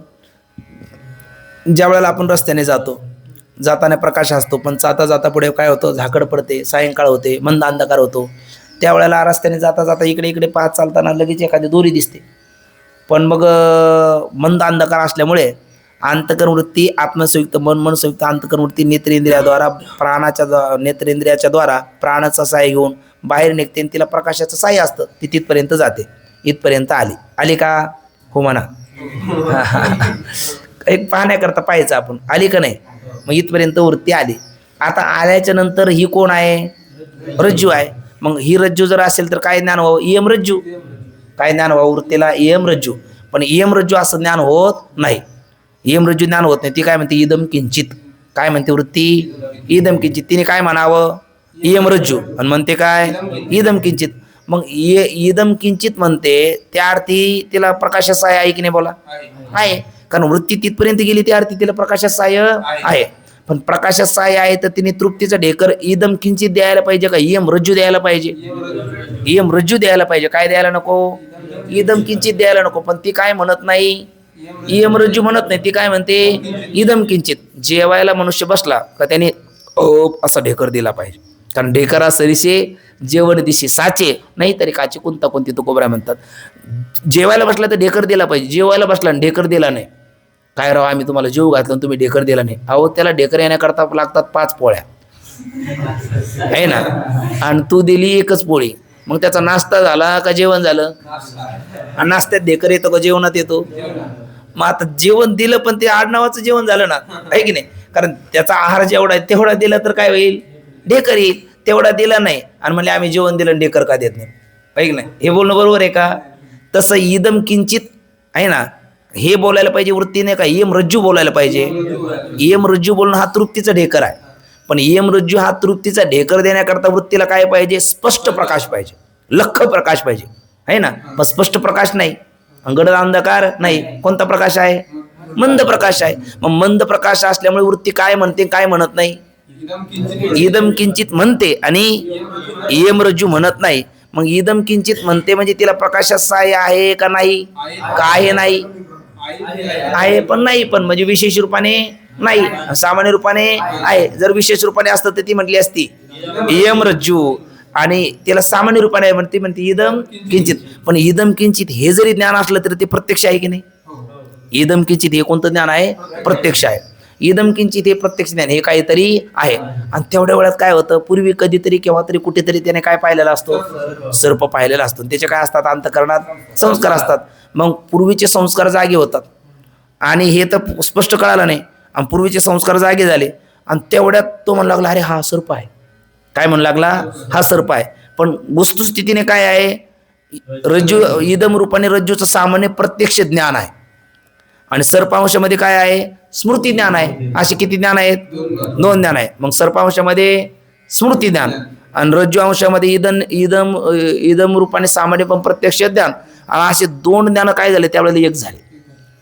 ज्या वेळेला आपण रस्त्याने जातो, जाताना प्रकाश असतो, पण जाता जाता पुढे काय होतं? झाकड पडते, सायंकाळ होते, मंद अंधकार होतो. त्यावेळेला रस्त्याने जाता जाता इकडे इकडे पाहत चालताना लगेच एखादी दोरी दिसते. पण मग मंद अंधकार असल्यामुळे अंतकरण वृत्ती, आत्मसंयुक्त मन, मनसंयुक्त अंतकरण वृत्ती नेत्रेंद्रियाद्वारा प्राणाच्या नेत्रेंद्रियाच्या द्वारा प्राणाचा साय घेऊन बाहेर निघते आणि तिला प्रकाशाचं साय असतं. ती तिथपर्यंत जाते. इथपर्यंत आली का? हो म्हणा. एक पाहण्याकरता पाहायचं आपण, आली का नाही. मग इथपर्यंत वृत्ती आली. आता आल्याच्या नंतर ही कोण आहे? रज्जू आहे. मग ही रज्जू जर असेल तर काय ज्ञान व्हावं? इयम रज्जू. काय ज्ञान व्हावं वृत्तीला? इयम रज्जू. पण इयम रज्जू असं ज्ञान होत नाही. इयम रज्जू ज्ञान होत नाही. ती काय म्हणते? इदम किंचित. काय म्हणते वृत्ती? इदम किंचित. तिने काय म्हणावं? इयम रज्जू. आणि म्हणते काय? इदम किंचित. मग इदम किंचित म्हणते त्या अर्थी तिला प्रकाशात साय आहे की नाही? बोला. आहे. कारण वृत्ती तिथपर्यंत गेली त्या अर्थी तिला प्रकाशात साय आहे. पण प्रकाशात साय आहे तर तिने तृप्तीचा ढेकर इदम किंचित द्यायला पाहिजे का इयम रज्जू द्यायला पाहिजे? इयम रज्जू द्यायला पाहिजे. काय द्यायला नको? इदम किंचित द्यायला नको. पण ती काय म्हणत नाही? इयम रज्जू म्हणत नाही. ती काय म्हणते? इदम किंचित. जेवायला मनुष्य बसला का त्याने असा ढेकर दिला पाहिजे. कारण ढेकरा सरीसे जेवण दिशी साचे, नाही तरी काची कोणता कोणती तो कोबरा म्हणतात. जेवायला बसला तर ढेकर दिला पाहिजे. जेवायला बसला आणि ढेकर दिला नाही. काय राव, आम्ही तुम्हाला जेव घातलं तुम्ही ढेकर दिला नाही. अहो त्याला ढेकर येण्याकरता लागतात 5 पोळ्या आहे ना, आणि तू दिली 1च पोळी. मग त्याचा नाश्ता झाला का जेवण झालं? आणि नाश्त्यात ढेकर येतो का जेवणात येतो? मग आता जेवण दिलं पण ते आडनावाचं जेवण झालं ना, आहे की नाही? कारण त्याचा आहार जेवढा आहे तेवढा दिला तर काय होईल? ढेकर येईल. तेवढा दिला नाही आणि म्हणले आम्ही जेवण दिलं ढेकर का देत नाही, आहे की नाही? हे बोलणं बरोबर आहे का? तसं इदम किंचित आहे ना, हे बोलायला पाहिजे वृत्तीने का इयम रज्जू बोलायला पाहिजे? इयम रज्जू बोलणं हा तृप्तीचा ढेकर आहे. पण इयम रज्जू हा तृप्तीचा ढेकर देण्याकरता वृत्तीला काय पाहिजे? स्पष्ट प्रकाश पाहिजे, लख प्रकाश पाहिजे, आहे ना? पण स्पष्ट प्रकाश नाही, गडद अंधकार नाही. कोणता प्रकाश आहे? मंद प्रकाश आहे. मग मंद प्रकाश असल्यामुळे वृत्ती काय म्हणते काय म्हणत नाही? इदम किंचित म्हणते आणि इयम रज्जू म्हणत नाही. मग इदम किंचित म्हणते म्हणजे तिला प्रकाशात साय आहे का नाही? का आहे? नाही आहे पण नाही पण, म्हणजे विशेष रूपाने नाही, सामान्य रूपाने आहे. जर विशेष रूपाने असतं तर ती म्हटली असती इयम रज्जू, आणि त्याला सामान्य रूपाने म्हणते इदम किंचित. पण इदम किंचित हे जरी ज्ञान असलं तरी ते प्रत्यक्ष आहे की नाही? इदम किंचित हे कोणतं ज्ञान आहे? प्रत्यक्ष आहे. इदम किंचित हे प्रत्यक्ष ज्ञान हे काहीतरी आहे. आणि तेवढ्या वेळात काय होतं, पूर्वी कधीतरी केव्हा तरी कुठेतरी त्याने काय पाहिलेला असतो? सर्प पाहिलेला असतो. त्याचे काय असतात? अंतःकरणात संस्कार असतात. मग पूर्वीचे संस्कार जागे होतात आणि हे तर स्पष्ट कळालं नाही, आणि पूर्वीचे संस्कार जागे झाले आणि तेवढ्यात तो म्हणू लागला अरे हा सर्प आहे. काय म्हणू लागला? हा सर्प आहे. पण वस्तुस्थितीने काय आहे? रज्जू इदम रूपाने रज्जूचं सामान्य प्रत्यक्ष ज्ञान आहे आणि सर्पांशामध्ये काय आहे? स्मृती ज्ञान आहे. असे किती ज्ञान आहेत? 2 ज्ञान आहे. मग सर्पांशामध्ये स्मृती ज्ञान आणि रज्जू अंशामध्ये इदम रूपाने सामान्य पण प्रत्यक्ष ज्ञान, आणि असे 2 ज्ञान काय झाले त्यावेळेला? एक झाले.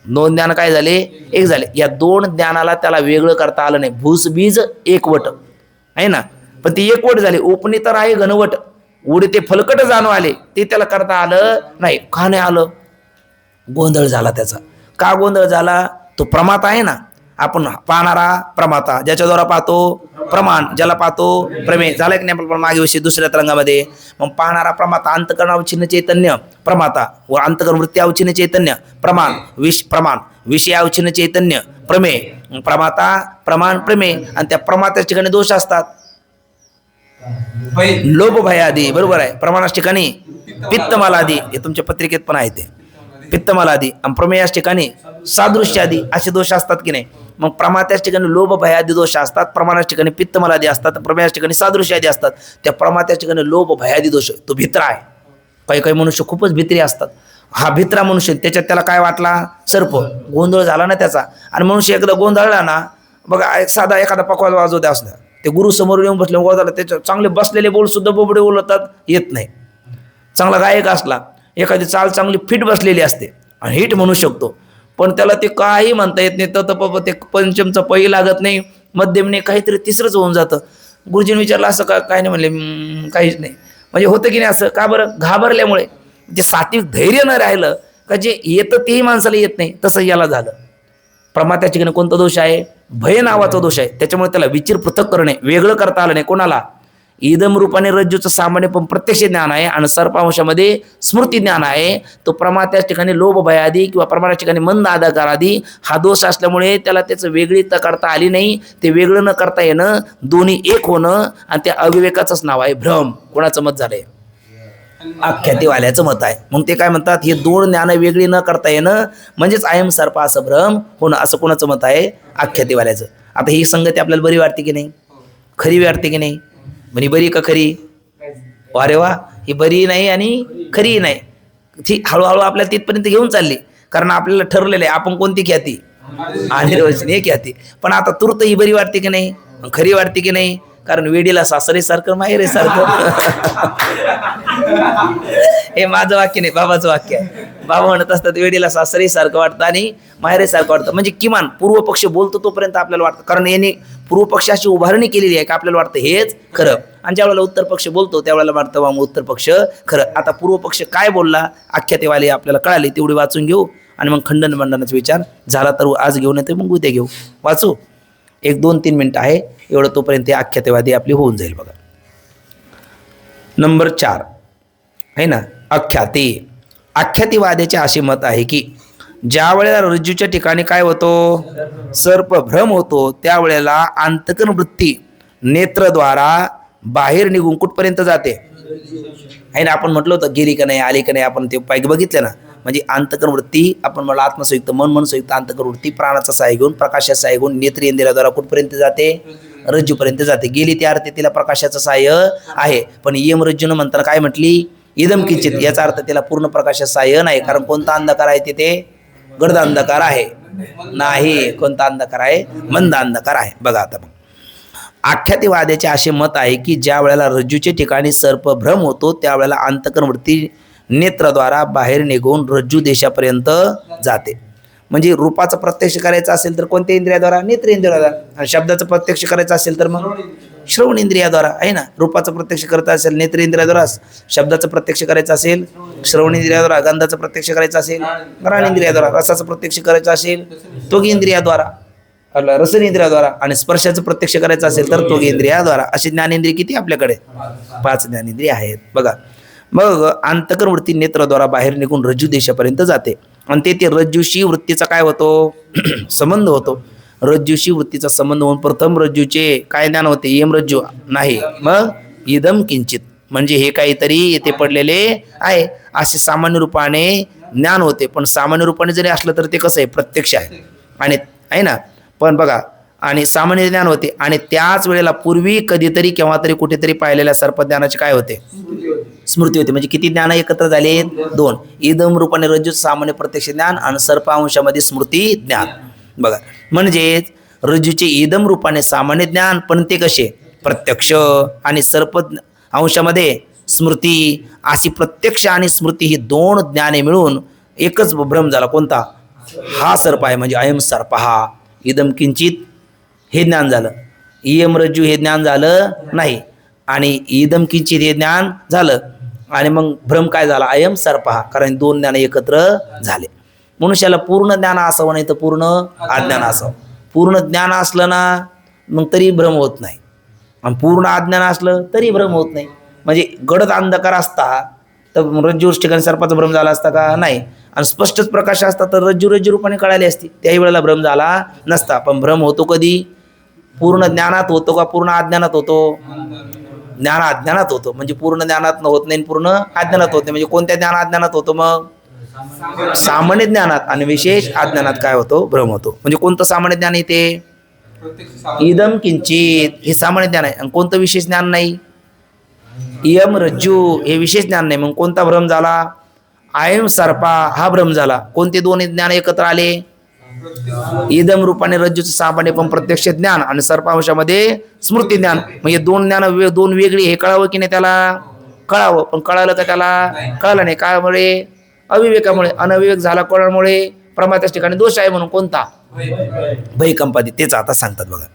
2 ज्ञान काय झाले? एक झाले. या 2 ज्ञानाला त्याला वेगळं करता आलं नाही. भूस बीज एकवट आहे ना, पण ते एकवट झाले. ओपनी तर आहे घनवट, उडते फलकट जाणू आले, ते त्याला करता आलं नाही. का नाही आलं? गोंधळ झाला त्याचा. का गोंधळ झाला? तो प्रमाता आहे ना, आपण पाहणारा प्रमाता, ज्याच्याद्वारा पाहतो प्रमाण, ज्याला पाहतो प्रमेय. झालं की नाही आपण मागे विषयी दुसऱ्या तरंगामध्ये? मग पाहणारा प्रमाता, अंतकरण अवचिन्न चैतन्य प्रमाता, व अंतकरण वृत्ती अवचिन्न चैतन्य प्रमाण, प्रमाण विषय अवचिन्न चैतन्य प्रमेय, प्रमाता प्रमाण प्रमेय. आणि त्या प्रमात्याच्या ठिकाणी दोष असतात, लोभ भयादी. बरोबर आहे. प्रमाणाच्या ठिकाणी पित्तमालादी, हे तुमच्या पत्रिकेत पण आहे ते पित्तमालादी. आणि प्रमेयाच्या ठिकाणी सादृश्यादी असे दोष असतात की नाही? मग प्रमात्याच्या ठिकाणी लोभ भयादी दोष असतात, प्रमाणाच्या ठिकाणी पित्तमालादी असतात, प्रमेयाच्या ठिकाणी सादृश्यादी असतात. त्या प्रमात्याच्या ठिकाणी लोभ भयादी दोष, तो भित्रा आहे. काही काही मनुष्य खूपच भित्री असतात. हा भित्रा मनुष्य, त्याच्यात त्याला काय वाटला? सर्प. गोंधळ झाला ना त्याचा. आणि मनुष्य एकदा गोंधळला ना, बघा साधा एखादा पकवाज वाजवता असला, ते गुरु समोर येऊन बसले गोंधळला, त्याच्या चांगले बसलेले बोल सुद्धा बोबडे बोलतात येत नाही. चांगला गायक असला, एखादी चाल चांगली फिट बसलेली असते आणि हिट म्हणू शकतो, पण त्याला ते काही म्हणता येत नाही. तर ते पंचमचं पै लागत नाही, मध्यम नाही, काहीतरी तिसरंच होऊन जातं. गुरुजीने विचारलं असं का? काय नाही म्हणले, काहीच नाही. म्हणजे होतं की नाही असं? का बरं? घाबरल्यामुळे. जे सात्विक धैर्य न राहिलं का, जे येतं तेही माणसाला येत नाही, तसं याला झालं. प्रमात्याच्या ठिकाणी कोणता दोष आहे? भय नावाचा दोष आहे. त्याच्यामुळे त्याला विचिर पृथक करणे, वेगळं करता आलं नाही. कोणाला? इदम रूपाने रज्जूचं सामान्य पण प्रत्यक्ष ज्ञान आहे आणि सर्पांशामध्ये स्मृती ज्ञान आहे. तो प्रमात्याच्या ठिकाणी लोभ भयादी किंवा प्रमाणाच्या ठिकाणी मंद आधाकार आदी हा दोष असल्यामुळे त्याला त्याचं वेगळी करता आली नाही. ते वेगळं न करता येणं, दोन्ही एक होणं, आणि त्या अविवेकाचंच नाव आहे भ्रम. कोणाचं मत झालंय? आख्यातीवाल्याचं मत आहे. मग ते काय म्हणतात? हे 2 ज्ञान वेगळी न करता येणं म्हणजेच अयम सर्प असं भ्रम होणं, असं कोणाचं मत आहे? आख्यातीवाल्याचं. आता ही संगती आपल्याला बरी वाटते की नाही? खरी वाटते की नाही? म्हणजे बरी का खरी? अरे वा, ही बरी नाही आणि खरी नाही. ती हळूहळू आपल्याला तिथपर्यंत घेऊन चालली, कारण आपल्याला ठरलेलं आहे आपण कोणती ख्याती? अनिर्वचनीय हे ख्याती. पण आता तूर्त ही बरी वाटते की नाही? खरी वाटते की नाही? कारण वेडीला सासरेसारखं माहेरेसारखं. हे माझं वाक्य नाही, बाबाचं वाक्य आहे. बाबा म्हणत असतात वेडीला सासरेसारखं वाटतं आणि माहेरेसारखं वाटतं. म्हणजे किमान पूर्व पक्ष बोलतो तोपर्यंत आपल्याला वाटतं, कारण याने पूर्व पक्षाची उभारणी केलेली आहे का आपल्याला वाटतं हेच खरं. आणि ज्यावेळेला उत्तर पक्ष बोलतो त्यावेळेला वाटतं मग उत्तर पक्ष खरं. आता पूर्व पक्ष काय बोलला आख्यातेवाले आपल्याला कळाले, तेवढी वाचून घेऊ आणि मग खंडन मंडनाचा विचार झाला तर आज घेऊन येते, मग उद्या घेऊ. वाचू 1-2-3 मिनिटं आहे एवढं, तोपर्यंत आख्यातेवादी आपली होऊन जाईल. बघा नंबर 4 आहे ना, आख्याती. आख्यातीवाद्याचे असे मत आहे की ज्या वेळेला रज्जूच्या ठिकाणी काय होतो? सर्प भ्रम होतो, त्यावेळेला अंतकरण वृत्ती नेत्रद्वारा बाहेर निघून कुठपर्यंत जाते आहे ना. आपण म्हटलं होतं गेली का नाही, आली का नाही, आपण ते पाहिजे बघितलं ना. म्हणजे अंतकरण वृत्ती आपण मला आत्मसंयुक्त मन संयुक्त अंतकरण वृत्ती प्राणाचा सहाय्य घेऊन प्रकाशाचा सहाय्य घेऊन नेत्रेंद्रियाद्वारा कुठपर्यंत जाते? रज्जूपर्यंत जाते. गेली त्या अर्थी तिला प्रकाशाचं सहाय्य आहे. पण यम रज्जून म्हणताना काय म्हटली? इदम किंचित. याचा अर्थ तिला पूर्ण प्रकाशाचं सहाय्य नाही, कारण कोणता अंधकार आहे तिथे? गर्द अंधकार आहे नाही. कोणता अंधकार आहे? मंद अंधकार आहे. बघा आता मग आख्यातीवाद्याचे असे मत आहे की ज्या वेळेला रज्जूच्या ठिकाणी सर्प भ्रम होतो त्यावेळेला अंतकरण वृत्ती नेत्रद्वारा बाहेर निघून रज्जू देशापर्यंत जाते. म्हणजे रूपाचं प्रत्यक्ष करायचं असेल तर कोणत्या इंद्रियाद्वारा? नेत्रेंद्रियाद्वारा. आणि शब्दाचं प्रत्यक्ष करायचं असेल तर मग श्रवण इंद्रियाद्वारा आहे ना. रूपाचं प्रत्यक्ष करता असेल नेत्रेंद्रियाद्वारा, शब्दाचं प्रत्यक्ष करायचं असेल श्रवण इंद्रियाद्वारा, गंधाचं प्रत्यक्ष करायचं असेल घ्राण इंद्रियाद्वारा, रसाचं प्रत्यक्ष करायचं असेल त्वग इंद्रियाद्वारा, रसन इंद्रियाद्वारा, आणि स्पर्शाचं प्रत्यक्ष करायचं असेल तर त्वग इंद्रियाद्वारा. अशी ज्ञानेंद्रिय किती आपल्याकडे? 5 ज्ञानेंद्रिय आहेत बघा. मग अंतःकरण वृत्ती नेत्राद्वारा बाहेर निघून रज्जू देशापर्यंत जाते आणि ते रज्जूशी वृत्तीचा काय होतो? संबंध होतो. रज्जूशी वृत्तीचा संबंध होऊन प्रथम रज्जूचे काय ज्ञान होते? यम रज्जू नाही, मग इदम किंचित म्हणजे हे काहीतरी येथे पडलेले आहे असे सामान्य रूपाने ज्ञान होते. पण सामान्य रूपाने जरी असलं तर ते कसं आहे? प्रत्यक्ष आहे आणि आहे ना. पण बघा, आणि सामान्य ज्ञान होते आणि त्याच वेळेला पूर्वी कधीतरी केव्हा तरी कुठेतरी पाहिलेल्या सर्पज्ञानाचे काय होते? स्मृती होते. म्हणजे किती ज्ञान एकत्र झाले? 2. इदम रूपाने रज्जू सामान्य प्रत्यक्ष ज्ञान आणि सर्प अंशामध्ये स्मृती ज्ञान. बघा, म्हणजे रज्जूचे इदम रूपाने सामान्य ज्ञान, पण ते कसे? प्रत्यक्ष, आणि सर्प अंशामध्ये स्मृती. अशी प्रत्यक्ष आणि स्मृती ही 2 ज्ञाने मिळून एकच भ्रम झाला. कोणता? हा सर्प आहे म्हणजे अयम सर्प. हा इदम किंचित हे ज्ञान झालं, इयम रज्जू हे ज्ञान झालं नाही, आणि इदम किंचित हे ज्ञान झालं, आणि मग भ्रम काय झाला? अयम सर्पहा. कारण 2 ज्ञान एकत्र झाले. मनुष्याला पूर्ण ज्ञान असावं, नाही तर पूर्ण अज्ञान असावं. पूर्ण ज्ञान असलं ना मग तरी भ्रम होत नाही, आणि पूर्ण अज्ञान असलं तरी भ्रम होत नाही. म्हणजे गडद अंधकार असता तर रज्जू ठिकाणी सर्पाचा भ्रम झाला असता का? नाही. आणि स्पष्टच प्रकाश असता तर रज्जू रूपाने कळाली असती, त्याही वेळेला भ्रम झाला नसता. पण भ्रम होतो कधी? पूर्ण ज्ञानात होतो का पूर्ण अज्ञानात होतो? ज्ञान अज्ञानात होतो. म्हणजे पूर्ण ज्ञानात होत नाही, पूर्ण अज्ञानात होत नाही. म्हणजे कोणत्या ज्ञान अज्ञानात होतो? मग सामान्य ज्ञानात. आणि विशेष अज्ञानात काय होतो? भ्रम होतो. म्हणजे कोणतं सामान्य ज्ञान येते? इदम किंचित हे सामान्य ज्ञान आहे. आणि कोणतं विशेष ज्ञान नाही? इयम रज्जू हे विशेष ज्ञान नाही. मग कोणता भ्रम झाला? अयम सर्पा हा भ्रम झाला. कोणते 2 ज्ञान एकत्र आले? इदम रूपाने रज्जूचं सामान्य पण प्रत्यक्ष ज्ञान आणि सर्पांशामध्ये स्मृती ज्ञान. म्हणजे 2 ज्ञान 2 वेगळी. हे कळावं की नाही? त्याला कळावं, पण कळालं का? त्याला कळलं नाही. कामुळे? अविवेकामुळे. अनविवेक झाला कोणामुळे? प्रमात्याच ठिकाणी दोष आहे म्हणून. कोणता? भयकंपादी. तेच आता सांगतात बघा.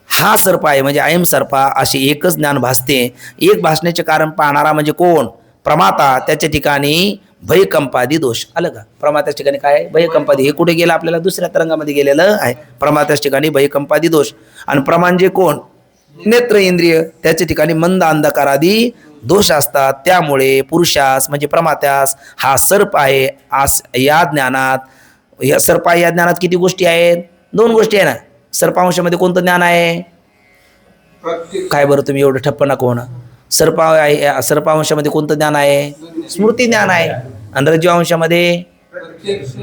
हा सर्प आहे म्हणजे अयम सर्पा असे एकच ज्ञान भासते. एक भासण्याचे कारण पाहणारा म्हणजे कोण? प्रमाता. त्याच्या ठिकाणी भयकंपादी दोष आलं का? प्रमात्याच्या ठिकाणी काय? भयकंपादी. हे कुठे गेलं? आपल्याला दुसऱ्या तरंगामध्ये गेलेलं आहे. प्रमात्याच्या ठिकाणी भयकंपादी दोष. आणि प्रमाण जे कोण? नेत्र इंद्रिय. त्याच्या ठिकाणी मंद अंधकारादी दोष असतात. त्यामुळे पुरुषास म्हणजे प्रमात्यास हा सर्प आहे या ज्ञानात. या सर्प या ज्ञानात किती गोष्टी आहेत? 2 गोष्टी आहे ना. सर्पांशामध्ये कोणतं ज्ञान आहे? काय बरं तुम्ही एवढं ठप्प नको होणं. सर्पांशामध्ये कोणतं ज्ञान आहे? स्मृती ज्ञान आहे. आणि रज्जू अंशामध्ये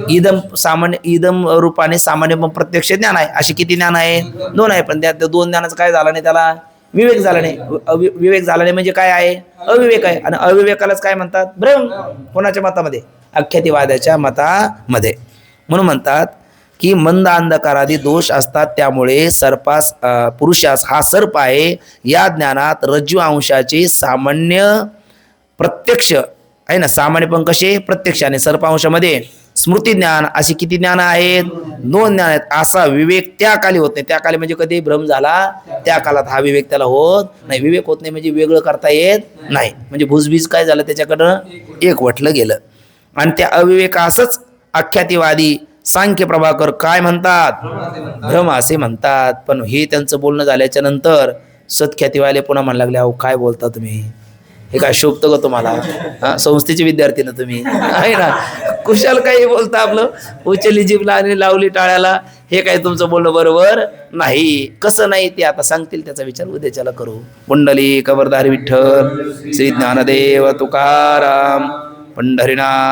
इदम रूपाने सामान्य पण प्रत्यक्ष ज्ञान आहे. अशी किती ज्ञान आहे? 2 आहे. पण त्या 2 ज्ञानाचं काय झालं नाही? त्याला विवेक झाला नाही. विवेक झाला नाही म्हणजे काय आहे? अविवेक आहे. आणि अविवेकालाच काय म्हणतात? भ्रम. कोणाच्या मतामध्ये? अख्यातिवाद्याच्या मतामध्ये. म्हणून म्हणतात की मंद अंधकारादी दोष असतात. त्यामुळे सर्पास पुरुषास हा सर्प आहे या ज्ञानात रज्जू अंशाचे सामान्य प्रत्यक्ष आहे ना. सामान्य पण कसे? प्रत्यक्ष. आणि सर्पांशामध्ये स्मृती ज्ञान. अशी किती ज्ञान आहेत? 2 ज्ञान आहेत. असा विवेक त्या काली होत नाही. त्या काली म्हणजे कधी भ्रम झाला त्या काळात हा विवेक त्याला होत नाही. विवेक होत नाही म्हणजे वेगळं करता येत नाही. म्हणजे भुजबीज काय झालं? त्याच्याकडं एक वटलं गेलं. आणि त्या अविवेकासच अख्यातिवादी सांख्य प्रभाकर काय म्हणतात? भ्रम असे म्हणतात. पण हे त्यांचं बोलणं झाल्याच्या नंतर सत्ख्यातीवाले पुन्हा म्हणायला लागले, अहो काय बोलता तुम्ही? हे काय शोभतं का तुम्हाला? हा, संस्थेचे विद्यार्थी ना तुम्ही, आहे ना. कुशाल काही बोलता आपलं, उचलली जीभला आणि लावली टाळ्याला. हे काय तुमचं बोलणं बरोबर नाही. कसं नाही ते आता सांगतील, त्याचा विचार उद्याच्याला करू. पुंडली कवरधारी विठ्ठल श्री ज्ञानदेव तुकाराम पंढरीनाथ.